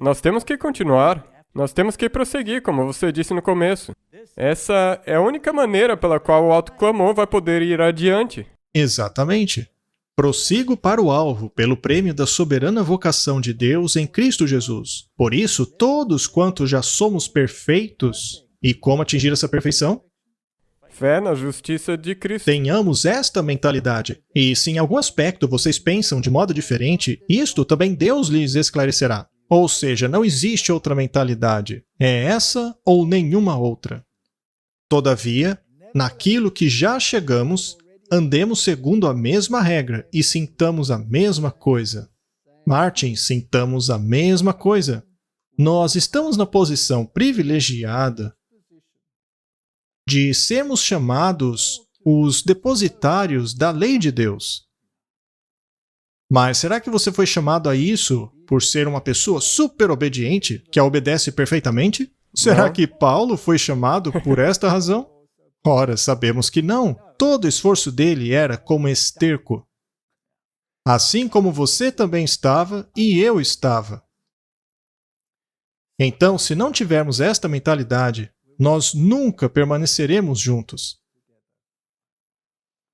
nós temos que continuar, nós temos que prosseguir, como você disse no começo. Essa é a única maneira pela qual o autoclamor vai poder ir adiante. Exatamente. Prossigo para o alvo, pelo prêmio da soberana vocação de Deus em Cristo Jesus. Por isso, todos quantos já somos perfeitos, e como atingir essa perfeição? Fé na justiça de Cristo. Tenhamos esta mentalidade. E se em algum aspecto vocês pensam de modo diferente, isto também Deus lhes esclarecerá. Ou seja, não existe outra mentalidade. É essa ou nenhuma outra. Todavia, naquilo que já chegamos, andemos segundo a mesma regra e sintamos a mesma coisa. Martin, sintamos a mesma coisa. Nós estamos na posição privilegiada de sermos chamados os depositários da lei de Deus. Mas será que você foi chamado a isso por ser uma pessoa super obediente, que a obedece perfeitamente? Será que Paulo foi chamado por esta razão? Ora, sabemos que não. Todo o esforço dele era como esterco. Assim como você também estava e eu estava. Então, se não tivermos esta mentalidade, nós nunca permaneceremos juntos.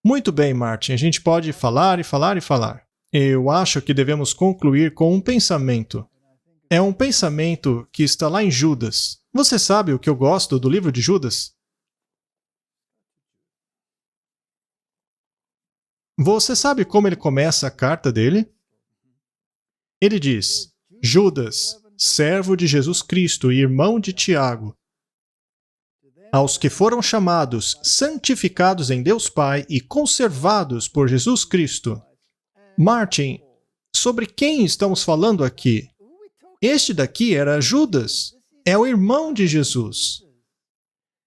Muito bem, Martin, a gente pode falar e falar e falar. Eu acho que devemos concluir com um pensamento. É um pensamento que está lá em Judas. Você sabe o que eu gosto do livro de Judas? Você sabe como ele começa a carta dele? Ele diz, Judas, servo de Jesus Cristo e irmão de Tiago, aos que foram chamados, santificados em Deus Pai e conservados por Jesus Cristo. Martin, sobre quem estamos falando aqui? Este daqui era Judas, é o irmão de Jesus.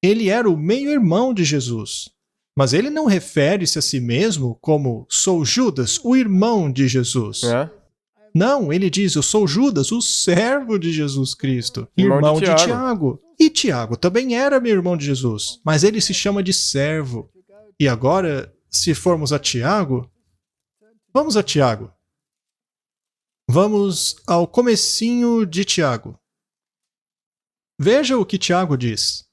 Ele era o meio-irmão de Jesus. Mas ele não refere-se a si mesmo como sou Judas, o irmão de Jesus. Não, ele diz, eu sou Judas, o servo de Jesus Cristo, irmão de Tiago. E Tiago também era meu irmão de Jesus, mas ele se chama de servo. E agora, se formos a Tiago, vamos a Tiago. Vamos ao comecinho de Tiago. Veja o que Tiago diz.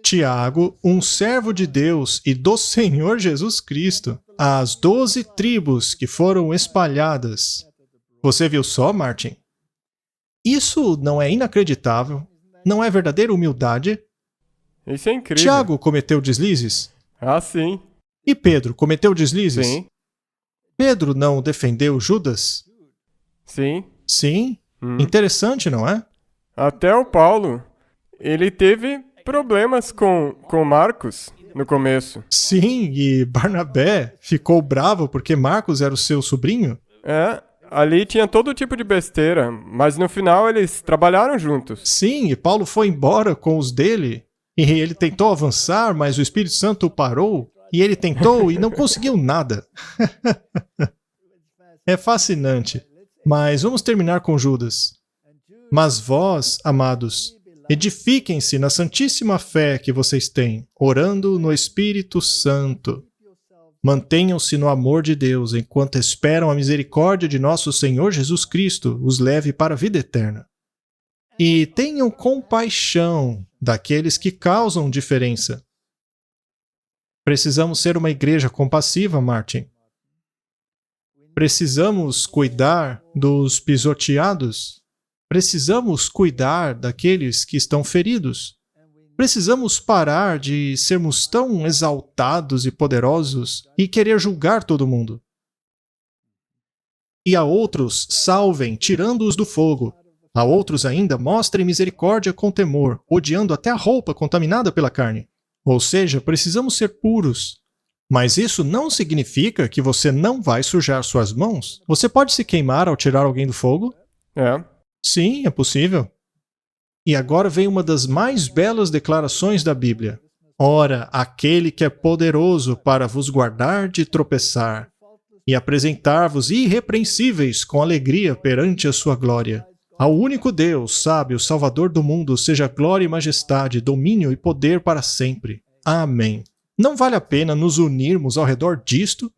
Tiago, um servo de Deus e do Senhor Jesus Cristo, às 12 tribos que foram espalhadas. Você viu só, Martin? Isso não é inacreditável? Não é verdadeira humildade? Isso é incrível. Tiago cometeu deslizes? Ah, sim. E Pedro cometeu deslizes? Sim. Pedro não defendeu Judas? Sim. Sim? Interessante, não é? Até o Paulo, ele teve problemas com Marcos. no começo. Sim, e Barnabé ficou bravo porque Marcos era o seu sobrinho. Ali tinha todo tipo de besteira, mas no final eles trabalharam juntos. Sim, e Paulo foi embora com os dele, e ele tentou avançar, mas o Espírito Santo o parou, e ele tentou e não conseguiu nada. É fascinante. Mas vamos terminar com Judas. Mas vós, amados, edifiquem-se na santíssima fé que vocês têm, orando no Espírito Santo. Mantenham-se no amor de Deus, enquanto esperam a misericórdia de nosso Senhor Jesus Cristo os leve para a vida eterna. E tenham compaixão daqueles que causam diferença. Precisamos ser uma igreja compassiva, Martin. Precisamos cuidar dos pisoteados. Precisamos cuidar daqueles que estão feridos. Precisamos parar de sermos tão exaltados e poderosos e querer julgar todo mundo. E a outros salvem, tirando-os do fogo. A outros ainda mostrem misericórdia com temor, odiando até a roupa contaminada pela carne. Ou seja, precisamos ser puros. Mas isso não significa que você não vai sujar suas mãos. Você pode se queimar ao tirar alguém do fogo? Sim, é possível. E agora vem uma das mais belas declarações da Bíblia. Ora, aquele que é poderoso para vos guardar de tropeçar e apresentar-vos irrepreensíveis com alegria perante a sua glória. Ao único Deus, sábio, Salvador do mundo, seja glória e majestade, domínio e poder para sempre. Amém. Não vale a pena nos unirmos ao redor disto?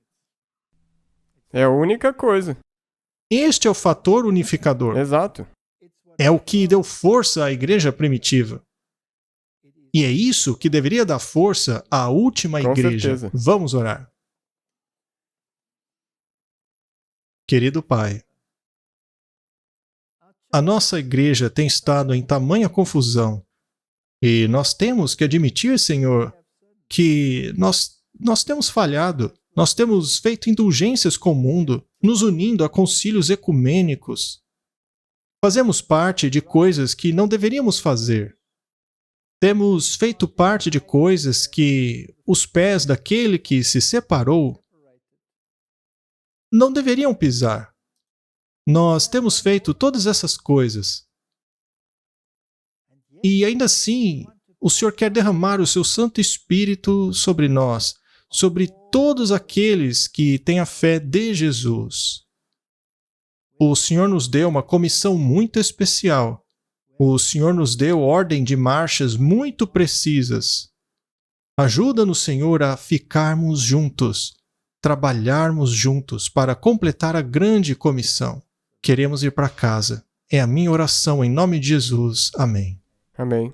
É a única coisa. Este é o fator unificador. Exato. É o que deu força à igreja primitiva. E é isso que deveria dar força à última Com igreja. certeza. Vamos orar. Querido Pai, a nossa igreja tem estado em tamanha confusão e nós temos que admitir, Senhor, que nós temos falhado, nós temos feito indulgências com o mundo, nos unindo a concílios ecumênicos. Fazemos parte de coisas que não deveríamos fazer. Temos feito parte de coisas que os pés daquele que se separou não deveriam pisar. Nós temos feito todas essas coisas. E ainda assim, o Senhor quer derramar o seu Santo Espírito sobre nós, sobre todos aqueles que têm a fé de Jesus. O Senhor nos deu uma comissão muito especial. O Senhor nos deu ordem de marchas muito precisas. Ajuda-nos, Senhor, a ficarmos juntos, trabalharmos juntos para completar a grande comissão. Queremos ir para casa. É a minha oração em nome de Jesus. Amém. Amém.